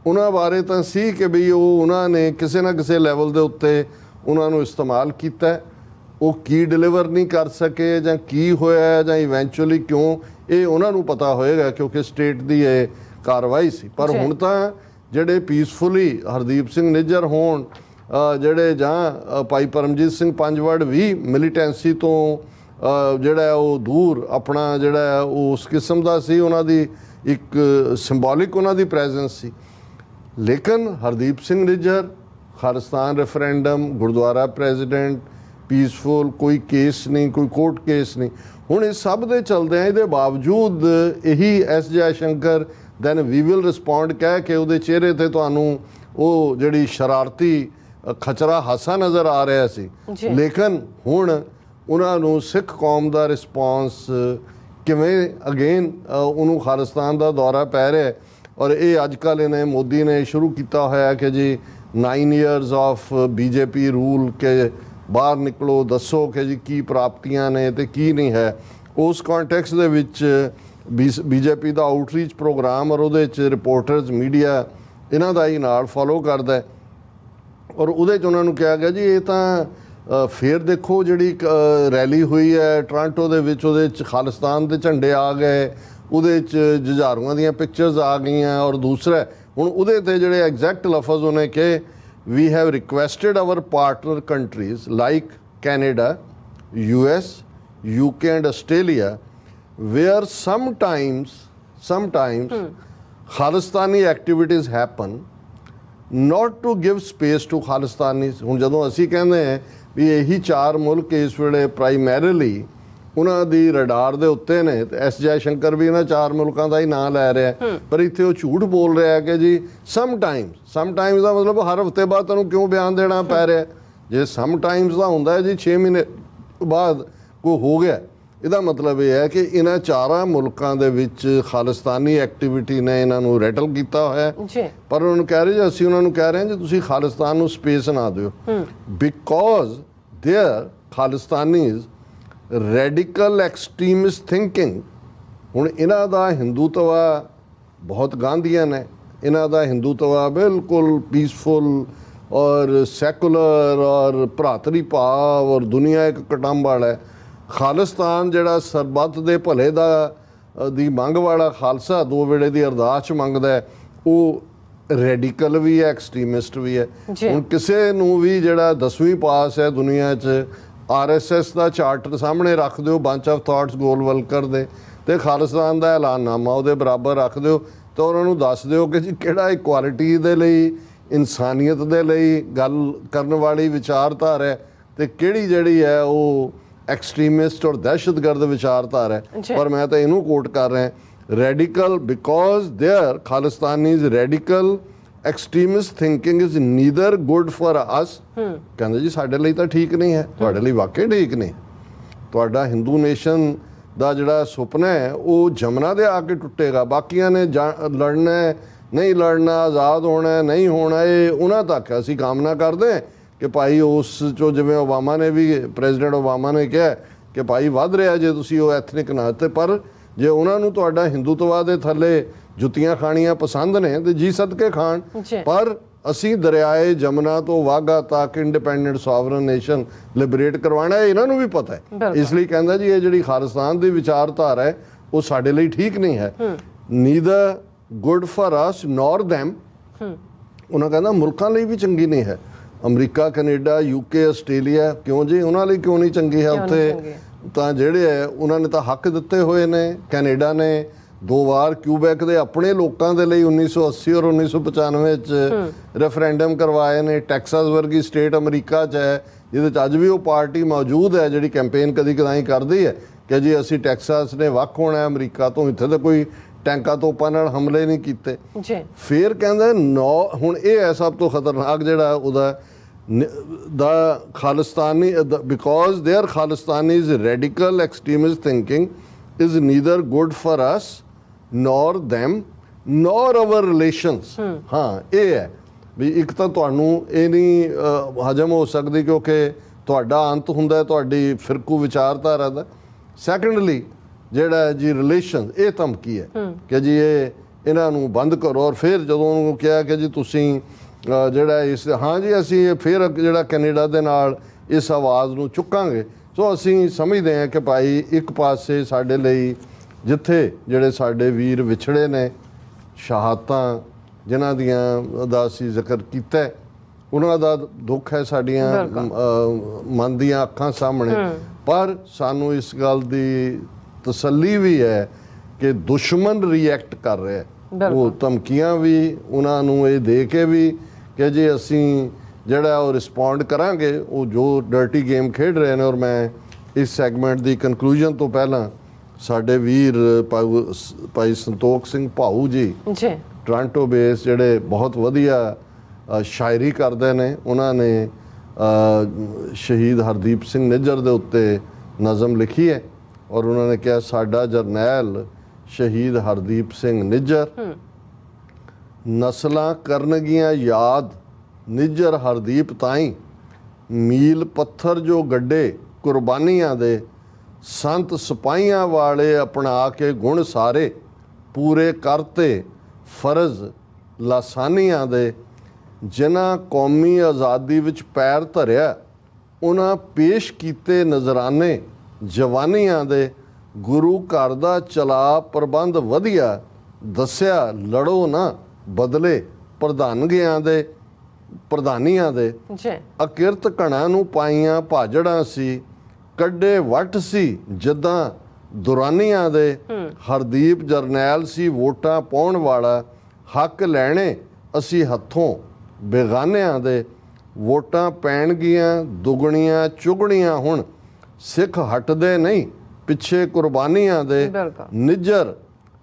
ਉਹਨਾਂ ਬਾਰੇ ਤਾਂ ਸੀ ਕਿ ਵੀ ਉਹਨਾਂ ਨੇ ਕਿਸੇ ਨਾ ਕਿਸੇ ਲੈਵਲ ਦੇ ਉੱਤੇ ਉਹਨਾਂ ਨੂੰ ਇਸਤੇਮਾਲ ਕੀਤਾ। ਉਹ ਕੀ ਡਿਲੀਵਰ ਨਹੀਂ ਕਰ ਸਕੇ ਜਾਂ ਕੀ ਹੋਇਆ ਜਾਂ ਇਵੈਂਚੁਅਲੀ ਕਿਉਂ, ਇਹ ਉਹਨਾਂ ਨੂੰ ਪਤਾ ਹੋਏਗਾ ਕਿਉਂਕਿ ਸਟੇਟ ਦੀ ਇਹ ਕਾਰਵਾਈ ਸੀ। ਪਰ ਹੁਣ ਤਾਂ ਜਿਹੜੇ ਪੀਸਫੁਲੀ ਹਰਦੀਪ ਸਿੰਘ ਨਿੱਜਰ ਹੋਣ, ਜਿਹੜੇ ਜਾਂ ਭਾਈ ਪਰਮਜੀਤ ਸਿੰਘ ਪੰਜਵੜ ਵੀ ਮਿਲੀਟੈਂਸੀ ਤੋਂ ਜਿਹੜਾ ਉਹ ਦੂਰ ਆਪਣਾ ਜਿਹੜਾ ਉਸ ਕਿਸਮ ਦਾ ਸੀ, ਉਹਨਾਂ ਦੀ ਇੱਕ ਸਿੰਬੋਲਿਕ ਉਹਨਾਂ ਦੀ ਪ੍ਰੈਜ਼ੈਂਸ ਸੀ। ਲੇਕਿਨ Hardeep Singh Nijjar, Khalistan referendum, Gurdwara president, peaceful, ਕੋਈ ਕੇਸ ਨਹੀਂ, ਕੋਈ ਕੋਰਟ ਕੇਸ ਨਹੀਂ। ਹੁਣ ਇਸ ਸਭ ਦੇ ਚਲਦਿਆਂ ਇਹਦੇ ਬਾਵਜੂਦ ਇਹੀ S Jaishankar then we will respond ਕਹਿ ਕੇ ਉਹਦੇ ਚਿਹਰੇ ਤੇ ਤੁਹਾਨੂੰ ਉਹ ਜਿਹੜੀ ਸ਼ਰਾਰਤੀ ਖਚਰਾ ਹਾਸਾ ਨਜ਼ਰ ਆ ਰਿਹਾ ਸੀ। ਲੇਕਿਨ ਹੁਣ ਉਹਨਾਂ ਨੂੰ ਸਿੱਖ ਕੌਮ ਦਾ ਰਿਸਪੌਂਸ ਕਿਵੇਂ ਅਗੇਨ ਉਹਨੂੰ ਖਾਲਿਸਤਾਨ ਦਾ ਦੌਰਾ ਪੈ ਰਿਹਾ। ਔਰ ਇਹ ਅੱਜ ਕੱਲ੍ਹ ਇਹਨੇ ਮੋਦੀ ਨੇ ਸ਼ੁਰੂ ਕੀਤਾ ਹੋਇਆ ਕਿ ਜੀ 9 years ਆਫ ਬੀਜੇਪੀ ਰੂਲ, ਕਿ ਬਾਹਰ ਨਿਕਲੋ, ਦੱਸੋ ਕਿ ਜੀ ਕੀ ਪ੍ਰਾਪਤੀਆਂ ਨੇ ਤੇ ਕੀ ਨਹੀਂ ਹੈ। ਉਸ ਕੰਟੈਕਸਟ ਦੇ ਵਿੱਚ ਬੀਜੇਪੀ ਦਾ ਆਊਟਰੀਚ ਪ੍ਰੋਗਰਾਮ ਔਰ ਉਹਦੇ 'ਚ ਰਿਪੋਰਟਰਸ, ਮੀਡੀਆ ਇਹਨਾਂ ਦਾ ਹੀ ਨਾਲ ਫੋਲੋ ਕਰਦਾ ਹੈ। ਔਰ ਉਹਦੇ 'ਚ ਉਹਨਾਂ ਨੂੰ ਕਿਹਾ ਗਿਆ ਜੀ ਇਹ ਤਾਂ ਫਿਰ ਦੇਖੋ ਜਿਹੜੀ ਰੈਲੀ ਹੋਈ ਹੈ ਟੋਰਾਂਟੋ ਦੇ ਵਿੱਚ, ਉਹਦੇ 'ਚ ਖਾਲਿਸਤਾਨ ਦੇ ਝੰਡੇ ਆ ਗਏ, ਉਹਦੇ 'ਚ ਜੁਝਾਰੂਆਂ ਦੀਆਂ ਪਿਕਚਰਸ ਆ ਗਈਆਂ। ਔਰ ਦੂਸਰਾ ਹੁਣ ਉਹਦੇ 'ਤੇ ਜਿਹੜੇ ਐਗਜ਼ੈਕਟ ਲਫ਼ਜ਼ ਉਹਨੇ ਕਿ we have requested our partner countries like Canada, US, UK and Australia where sometimes Khalistani activities happen not to give space to Khalistanis। ਹੁਣ ਜਦੋਂ ਅਸੀਂ ਕਹਿੰਦੇ ਹਾਂ ਵੀ ਇਹੀ 4 ਮੁਲਕ ਇਸ ਵੇਲੇ ਪ੍ਰਾਈਮਰੀਲੀ ਉਹਨਾਂ ਦੀ ਰਡਾਰ ਦੇ ਉੱਤੇ ਨੇ, ਤੇ ਐਸ ਜੈ ਸ਼ੰਕਰ ਵੀ ਇਹਨਾਂ 4 ਮੁਲਕਾਂ ਦਾ ਹੀ ਨਾਂ ਲੈ ਰਿਹਾ, ਪਰ ਇੱਥੇ ਉਹ ਝੂਠ ਬੋਲ ਰਿਹਾ ਕਿ ਜੀ ਸਮਟਾਈਮਸ ਦਾ ਮਤਲਬ ਹਰ ਹਫ਼ਤੇ ਬਾਅਦ ਤੁਹਾਨੂੰ ਕਿਉਂ ਬਿਆਨ ਦੇਣਾ ਪੈ ਰਿਹਾ। ਜੇ ਸਮਟਾਈਮਸ ਦਾ ਹੁੰਦਾ ਹੈ ਜੀ 6 ਮਹੀਨੇ ਬਾਅਦ ਕੋਈ ਹੋ ਗਿਆ, ਇਹਦਾ ਮਤਲਬ ਇਹ ਹੈ ਕਿ ਇਹਨਾਂ 4 ਮੁਲਕਾਂ ਦੇ ਵਿੱਚ ਖਾਲਿਸਤਾਨੀ ਐਕਟੀਵਿਟੀ ਨੇ ਇਹਨਾਂ ਨੂੰ ਰੈਟਲ ਕੀਤਾ ਹੋਇਆ ਜੀ। ਪਰ ਉਹਨਾਂ ਨੂੰ ਕਹਿ ਰਹੇ ਜੀ, ਅਸੀਂ ਉਹਨਾਂ ਨੂੰ ਕਹਿ ਰਹੇ ਹਾਂ ਜੀ ਤੁਸੀਂ ਖਾਲਿਸਤਾਨ ਨੂੰ ਸਪੇਸ ਨਾ ਦਿਓ, because their Khalistanis radical extremist thinking. ਹੁਣ ਇਹਨਾਂ ਦਾ ਹਿੰਦੂਤਵਾ ਬਹੁਤ ਗਾਂਧੀਅਨ ਹੈ, ਇਹਨਾਂ ਦਾ ਹਿੰਦੂਤਵਾ ਬਿਲਕੁਲ ਪੀਸਫੁਲ ਔਰ ਸੈਕੂਲਰ ਔਰ ਭਰਾਤਰੀ ਭਾਵ ਔਰ ਦੁਨੀਆ ਇੱਕ ਕੁਟੁੰਬ ਵਾਲਾ ਹੈ। ਖਾਲਿਸਤਾਨ ਜਿਹੜਾ ਸਰਬੱਤ ਦੇ ਭਲੇ ਦੀ ਮੰਗ ਵਾਲਾ ਖਾਲਸਾ, 2 ਵੇਲੇ ਦੀ ਅਰਦਾਸ 'ਚ ਮੰਗਦਾ ਹੈ, ਉਹ ਰੈਡੀਕਲ ਵੀ ਹੈ, ਐਕਸਟ੍ਰੀਮਿਸਟ ਵੀ ਹੈ। ਹੁਣ ਕਿਸੇ ਨੂੰ ਵੀ ਜਿਹੜਾ 10ਵੀਂ ਪਾਸ ਹੈ ਦੁਨੀਆ 'ਚ, RSS ਦਾ ਚਾਰਟਰ ਸਾਹਮਣੇ ਰੱਖ ਦਿਓ, ਬੰਚ ਆਫ ਥਾਟਸ ਗੋਲਵਲਕਰ ਦੇ, ਤੇ ਖਾਲਿਸਤਾਨ ਦਾ ਐਲਾਨਨਾਮਾ ਉਹਦੇ ਬਰਾਬਰ ਰੱਖ ਦਿਓ, ਤਾਂ ਉਹਨਾਂ ਨੂੰ ਦੱਸ ਦਿਓ ਕਿ ਜੀ ਕਿਹੜਾ ਇਕੁਆਲਿਟੀ ਦੇ ਲਈ, ਇਨਸਾਨੀਅਤ ਦੇ ਲਈ ਗੱਲ ਕਰਨ ਵਾਲੀ ਵਿਚਾਰਧਾਰਾ ਹੈ, ਤੇ ਕਿਹੜੀ ਜਿਹੜੀ ਹੈ ਉਹ ਐਕਸਟ੍ਰੀਮਿਸਟ ਔਰ ਦਹਿਸ਼ਤਗਰਦ ਵਿਚਾਰਧਾਰਾ ਹੈ। ਪਰ ਮੈਂ ਤਾਂ ਇਹਨੂੰ ਕੋਟ ਕਰ ਰਿਹਾ, radical because their Khalistanis radical extremist thinking is neither good for us. ਕਹਿੰਦੇ ਜੀ ਸਾਡੇ ਲਈ ਤਾਂ ਠੀਕ ਨਹੀਂ ਹੈ, ਤੁਹਾਡੇ ਲਈ ਵਾਕਈ ਠੀਕ ਨਹੀਂ। ਤੁਹਾਡਾ ਹਿੰਦੂ ਨੇਸ਼ਨ ਦਾ ਜਿਹੜਾ ਸੁਪਨਾ ਹੈ ਉਹ ਜਮਨਾ ਦੇ ਆ ਕੇ ਟੁੱਟੇਗਾ। ਬਾਕੀਆਂ ਨੇ ਲੜਨਾ ਨਹੀਂ ਲੜਨਾ, ਆਜ਼ਾਦ ਹੋਣਾ ਨਹੀਂ ਹੋਣਾ, ਇਹ ਉਹਨਾਂ ਤੱਕ ਅਸੀਂ ਕਾਮਨਾ ਕਰਦੇ ਕਿ ਭਾਈ ਉਸ 'ਚੋਂ ਜਿਵੇਂ ਓਬਾਮਾ ਨੇ ਵੀ, ਪ੍ਰੈਜ਼ੀਡੈਂਟ ਓਬਾਮਾ ਨੇ ਕਿਹਾ ਕਿ ਭਾਈ ਵੱਧ ਰਿਹਾ ਜੇ ਤੁਸੀਂ ਉਹ ਐਥਨਿਕ ਨਾ, ਤੇ ਪਰ ਜੇ ਉਹਨਾਂ ਨੂੰ ਤੁਹਾਡਾ ਹਿੰਦੂਤਵਾ ਦੇ ਥੱਲੇ ਜੁੱਤੀਆਂ ਖਾਣੀਆਂ ਪਸੰਦ ਨੇ ਤੇ ਜੀ ਸਦਕੇ ਖਾਣ। ਪਰ ਅਸੀਂ ਦਰਿਆਏ ਜਮਨਾ ਤੋਂ ਵਾਘਾ ਤੱਕ ਇੰਡੀਪੈਂਡੈਂਟ ਸੋਵਰਨ ਨੇਸ਼ਨ ਲਿਬਰੇਟ ਕਰਵਾਉਣਾ ਹੈ, ਇਹਨਾਂ ਨੂੰ ਵੀ ਪਤਾ ਹੈ। ਇਸ ਲਈ ਕਹਿੰਦਾ ਜੀ ਇਹ ਜਿਹੜੀ ਖਾਲਿਸਤਾਨ ਦੀ ਵਿਚਾਰਧਾਰਾ ਹੈ ਉਹ ਸਾਡੇ ਲਈ ਠੀਕ ਨਹੀਂ ਹੈ, neither good for us nor them. ਉਹਨਾਂ ਕਹਿੰਦਾ ਮੁਲਕਾਂ ਲਈ ਵੀ ਚੰਗੀ ਨਹੀਂ ਹੈ, ਅਮਰੀਕਾ, ਕੈਨੇਡਾ, UK, ਆਸਟ੍ਰੇਲੀਆ, ਕਿਉਂ ਜੀ ਉਹਨਾਂ ਲਈ ਕਿਉਂ ਨਹੀਂ ਚੰਗੀ ਹੈ? ਉੱਥੇ ਤਾਂ ਜਿਹੜੇ ਹੈ ਉਹਨਾਂ ਨੇ ਤਾਂ ਹੱਕ ਦਿੱਤੇ ਹੋਏ ਨੇ, ਕੈਨੇਡਾ ਨੇ 2 ਵਾਰ ਕਿਊਬੈਕ ਦੇ ਆਪਣੇ ਲੋਕਾਂ ਦੇ ਲਈ 1980 ਔਰ 1995 ਚ ਰੈਫਰੈਂਡਮ ਕਰਵਾਏ ਨੇ। ਟੈਕਸਾਸ ਵਰਗੀ ਸਟੇਟ ਅਮਰੀਕਾ 'ਚ ਹੈ ਜਿਹਦੇ 'ਚ ਅੱਜ ਵੀ ਉਹ ਪਾਰਟੀ ਮੌਜੂਦ ਹੈ ਜਿਹੜੀ ਕੈਂਪੇਨ ਕਦੀ ਕਦਾਈ ਕਰਦੀ ਹੈ ਕਿ ਜੀ ਅਸੀਂ ਟੈਕਸਾਸ ਨੇ ਵੱਖ ਹੋਣਾ ਹੈ ਅਮਰੀਕਾ ਤੋਂ, ਇੱਥੇ ਤਾਂ ਕੋਈ ਟੈਂਕਾਂ ਤੋਪਾਂ ਨਾਲ ਹਮਲੇ ਨਹੀਂ ਕੀਤੇ ਜੀ। ਫਿਰ ਕਹਿੰਦੇ ਹੁਣ ਇਹ ਹੈ ਸਭ ਤੋਂ ਖਤਰਨਾਕ ਜਿਹੜਾ ਉਹਦਾ the Khalistani because their Khalistani's radical extremist thinking is neither good for us nor them nor our relations। ਹਾਂ ਇਹ ਹੈ ਵੀ ਇੱਕ ਤਾਂ ਤੁਹਾਨੂੰ ਇਹ ਨਹੀਂ ਹਜਮ ਹੋ ਸਕਦੀ ਕਿਉਂਕਿ ਤੁਹਾਡਾ ਅੰਤ ਹੁੰਦਾ ਤੁਹਾਡੀ ਫਿਰਕੂ ਵਿਚਾਰਧਾਰਾ ਦਾ। ਸੈਕੰਡਲੀ ਜਿਹੜਾ ਜੀ ਰਿਲੇਸ਼ਨ ਇਹ ਧਮਕੀ ਹੈ ਕਿ ਜੀ ਇਹਨਾਂ ਨੂੰ ਬੰਦ ਕਰੋ। ਔਰ ਫਿਰ ਜਦੋਂ ਉਹਨੂੰ ਕਿਹਾ ਕਿ ਜੀ ਤੁਸੀਂ ਜਿਹੜਾ ਇਸ ਹਾਂ ਜੀ ਅਸੀਂ ਫਿਰ ਜਿਹੜਾ ਕੈਨੇਡਾ ਦੇ ਨਾਲ ਇਸ ਆਵਾਜ਼ ਨੂੰ ਚੁੱਕਾਂਗੇ। ਸੋ ਅਸੀਂ ਸਮਝਦੇ ਹਾਂ ਕਿ ਭਾਈ ਇੱਕ ਪਾਸੇ ਸਾਡੇ ਲਈ ਜਿੱਥੇ ਜਿਹੜੇ ਸਾਡੇ ਵੀਰ ਵਿਛੜੇ ਨੇ, ਸ਼ਹਾਦਤਾਂ ਜਿਨ੍ਹਾਂ ਦੀਆਂ ਦਾ ਅਸੀਂ ਜ਼ਿਕਰ ਕੀਤਾ ਉਹਨਾਂ ਦਾ ਦੁੱਖ ਹੈ ਸਾਡੀਆਂ ਮਨ ਦੀਆਂ ਅੱਖਾਂ ਸਾਹਮਣੇ, ਪਰ ਸਾਨੂੰ ਇਸ ਗੱਲ ਦੀ ਤਸੱਲੀ ਵੀ ਹੈ ਕਿ ਦੁਸ਼ਮਣ ਰਿਐਕਟ ਕਰ ਰਿਹਾ। ਉਹ ਧਮਕੀਆਂ ਵੀ ਉਹਨਾਂ ਨੂੰ ਇਹ ਦੇ ਕੇ ਵੀ ਕਿ ਜੇ ਅਸੀਂ ਜਿਹੜਾ ਉਹ ਰਿਸਪੌਂਡ ਕਰਾਂਗੇ ਉਹ ਜੋ ਡਰਟੀ ਗੇਮ ਖੇਡ ਰਹੇ ਨੇ। ਔਰ ਮੈਂ ਇਸ ਸੈਗਮੈਂਟ ਦੀ ਕਨਕਲੂਜਨ ਤੋਂ ਪਹਿਲਾਂ ਸਾਡੇ ਵੀਰ ਭਾਈ ਸੰਤੋਖ ਸਿੰਘ ਭਾਊ ਜੀ ਟੋਰਾਂਟੋ ਬੇਸ ਜਿਹੜੇ ਬਹੁਤ ਵਧੀਆ ਸ਼ਾਇਰੀ ਕਰਦੇ ਨੇ, ਉਹਨਾਂ ਨੇ ਸ਼ਹੀਦ ਹਰਦੀਪ ਸਿੰਘ ਨਿੱਜਰ ਦੇ ਉੱਤੇ ਨਜ਼ਮ ਲਿਖੀ ਹੈ ਔਰ ਉਹਨਾਂ ਨੇ ਕਿਹਾ ਸਾਡਾ ਜਰਨੈਲ ਸ਼ਹੀਦ ਹਰਦੀਪ ਸਿੰਘ ਨਿੱਜਰ, ਨਸਲਾਂ ਕਰਨਗੀਆਂ ਯਾਦ ਨਿੱਜਰ ਹਰਦੀਪ ਤਾਈਂ, ਮੀਲ ਪੱਥਰ ਜੋ ਗੱਡੇ ਕੁਰਬਾਨੀਆਂ ਦੇ, ਸੰਤ ਸਿਪਾਹੀਆਂ ਵਾਲੇ ਅਪਣਾ ਕੇ ਗੁਣ ਸਾਰੇ, ਪੂਰੇ ਕਰਤੇ ਫਰਜ਼ ਲਾਸਾਨੀਆਂ ਦੇ, ਜਿਨ੍ਹਾਂ ਕੌਮੀ ਆਜ਼ਾਦੀ ਵਿੱਚ ਪੈਰ ਧਰਿਆ ਉਹਨਾਂ ਪੇਸ਼ ਕੀਤੇ ਨਜ਼ਰਾਨੇ ਜਵਾਨੀਆਂ ਦੇ, ਗੁਰੂ ਘਰ ਦਾ ਚਲਾ ਪ੍ਰਬੰਧ ਵਧੀਆ, ਦੱਸਿਆ ਲੜੋ ਨਾ ਬਦਲੇ ਪ੍ਰਧਾਨੀਆਂ ਦੇ, ਅਕਿਰਤ ਘਣਾ ਨੂੰ ਪਾਈਆਂ ਭਾਜੜਾਂ ਸੀ, ਕੱਢੇ ਵੱਟ ਸੀ ਜਿੱਦਾਂ ਦੁਰਾਨੀਆਂ ਦੇ, ਹਰਦੀਪ ਜਰਨੈਲ ਸੀ ਵੋਟਾਂ ਪਾਉਣ ਵਾਲਾ, ਹੱਕ ਲੈਣੇ ਅਸੀਂ ਹੱਥੋਂ ਬੇਗਾਨਿਆਂ ਦੇ, ਵੋਟਾਂ ਪੈਣਗੀਆਂ ਦੁਗਣੀਆਂ ਚੁਗਣੀਆਂ ਹੁਣ, ਸਿੱਖ ਹਟਦੇ ਨਹੀਂ ਪਿੱਛੇ ਕੁਰਬਾਨੀਆਂ ਦੇ, ਨਿੱਜਰ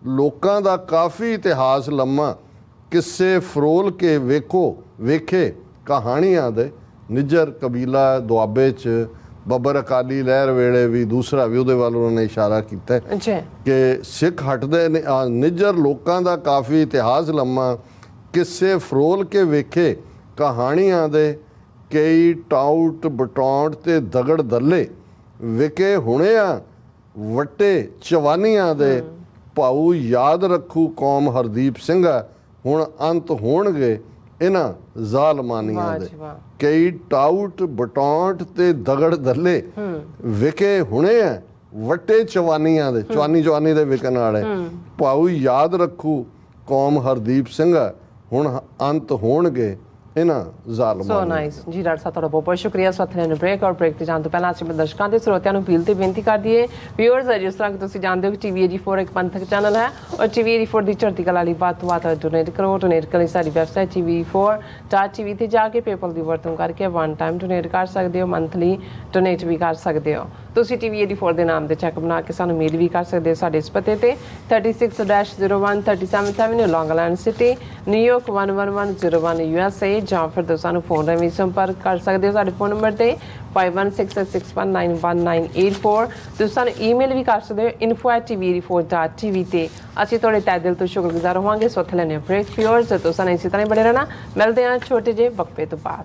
ਲੋਕਾਂ ਦਾ ਕਾਫੀ ਇਤਿਹਾਸ ਲੰਮਾ, ਕਿੱਸੇ ਫਰੋਲ ਕੇ ਵੇਖੇ ਕਹਾਣੀਆਂ ਦੇ। ਨਿੱਜਰ ਕਬੀਲਾ ਦੁਆਬੇ 'ਚ ਬੱਬਰ ਅਕਾਲੀ ਲਹਿਰ ਵੇਲੇ ਵੀ ਦੂਸਰਾ ਵੀ ਉਹਦੇ ਵੱਲ ਉਹਨਾਂ ਨੇ ਇਸ਼ਾਰਾ ਕੀਤਾ ਕਿ ਸਿੱਖ ਹਟਦੇ ਨੇ। ਨਿੱਜਰ ਲੋਕਾਂ ਦਾ ਕਾਫੀ ਇਤਿਹਾਸ ਲੰਮਾ, ਕਿੱਸੇ ਫਰੋਲ ਕੇ ਵੇਖੇ ਕਹਾਣੀਆਂ ਦੇ, ਕਈ ਟਾਊਟ ਬਟੌਂਟ ਤੇ ਦਗੜ ਦੱਲੇ, ਵਿਕੇ ਹੁਣੇ ਆ ਵੱਟੇ ਚਵਾਨੀਆਂ ਦੇ, ਭਾਊ ਯਾਦ ਰੱਖੂ ਕੌਮ ਹਰਦੀਪ ਸਿੰਘ ਹੁਣ ਅੰਤ ਹੋਣਗੇ ਇਹਨਾਂ ਜ਼ਾਲਮਾਨੀਆਂ ਦੇ। ਕਈ ਟਾਊਟ ਬਟੌਂਟ ਤੇ ਦਗੜ ਦੱਲੇ, ਵਿਕੇ ਹੁਣੇ ਆ ਵੱਟੇ ਚਵਾਨੀਆਂ ਦੇ, ਚਵਾਨੀ ਦੇ ਵਿਕਣ ਵਾਲੇ, ਭਾਊ ਯਾਦ ਰੱਖੂ ਕੌਮ ਹਰਦੀਪ ਸਿੰਘ ਹੁਣ ਅੰਤ ਹੋਣਗੇ ਇਹਨਾਂ ਜ਼ਾਲਮਾਂ। ਸੋ ਨਾਈਸ ਜੀ ਡਾਕਟਰ ਸਾਹਿਬ, ਤੁਹਾਡਾ ਬਹੁਤ ਬਹੁਤ ਸ਼ੁਕਰੀਆ। ਸਾਥੀਆਂ ਨੂੰ ਬ੍ਰੇਕ ਔਰ ਬ੍ਰੇਕ ਤੇ ਜਾਣ ਤੋਂ ਪਹਿਲਾਂ ਅਸੀਂ ਦਰਸ਼ਕਾਂ ਦੇ ਸਰੋਤਿਆਂ ਨੂੰ ਅਪੀਲ ਤੇ ਬੇਨਤੀ ਕਰ ਦਈਏ ਵਿਊਅਰਸ, ਜਿਸ ਤਰ੍ਹਾਂ ਕਿ ਤੁਸੀਂ ਜਾਣਦੇ ਹੋ ਕਿ TV 84 ਇੱਕ ਪੰਥਕ ਚੈਨਲ ਹੈ ਔਰ TV 84 ਦੀ ਚੜ੍ਹਦੀ ਕਲਾ ਲਈ ਵੱਧ ਤੋਂ ਵੱਧ ਡੋਨੇਟ ਕਰੋ। ਡੋਨੇਟ ਕਰਨ ਲਈ ਸਾਡੀ ਵੈਬਸਾਈਟ TV4.tv ਤੇ ਜਾ ਕੇ ਪੇਪਲ ਦੀ ਵਰਤੋਂ ਕਰਕੇ ਵਨ ਟਾਈਮ ਡੋਨੇਟ ਕਰ ਸਕਦੇ ਹੋ, ਮੰਥਲੀ ਡੋਨੇਟ ਵੀ ਕਰ ਸਕਦੇ ਹੋ। ਤੁਸੀਂ TV 84 ਦੇ ਨਾਮ ਦੇ ਚੈੱਕ ਬਣਾ ਕੇ ਸਾਨੂੰ ਮੇਲ ਵੀ ਕਰ ਸਕਦੇ ਹੋ ਸਾਡੇ ਇਸ ਪਤੇ ਤੇ 36-01 37th Avenue, Long Island City, New York 11101 USA, ਜਾਂ ਫਿਰ ਸਾਨੂੰ ਫੋਨ ਰਾਹੀਂ ਸੰਪਰਕ ਕਰ ਸਕਦੇ ਹੋ ਸਾਡੇ ਫੋਨ ਨੰਬਰ ਤੇ 5166619184। ਤੁਸੀਂ ਸਾਨੂੰ ਈਮੇਲ ਵੀ ਕਰ ਸਕਦੇ ਹੋ info@tv84.tv ਤੇ। ਅਸੀਂ ਤੁਹਾਡੇ ਤਹਿ ਦਿਲ ਤੋਂ ਸ਼ੁਕਰਗੁਜ਼ਾਰ ਹੋਵਾਂਗੇ। ਸੋ ਇੱਥੇ ਲੈਣੇ ਬ੍ਰੇਕ। ਵਿਊਅਰਸ, ਤੁਸੀਂ ਇਸੇ ਤਰ੍ਹਾਂ ਹੀ ਬਣੇ ਰਹਿਣਾ। ਮਿਲਦੇ ਹਾਂ ਛੋਟੇ ਜਿਹੇ ਵਕਫੇ ਤੋਂ ਬਾਅਦ।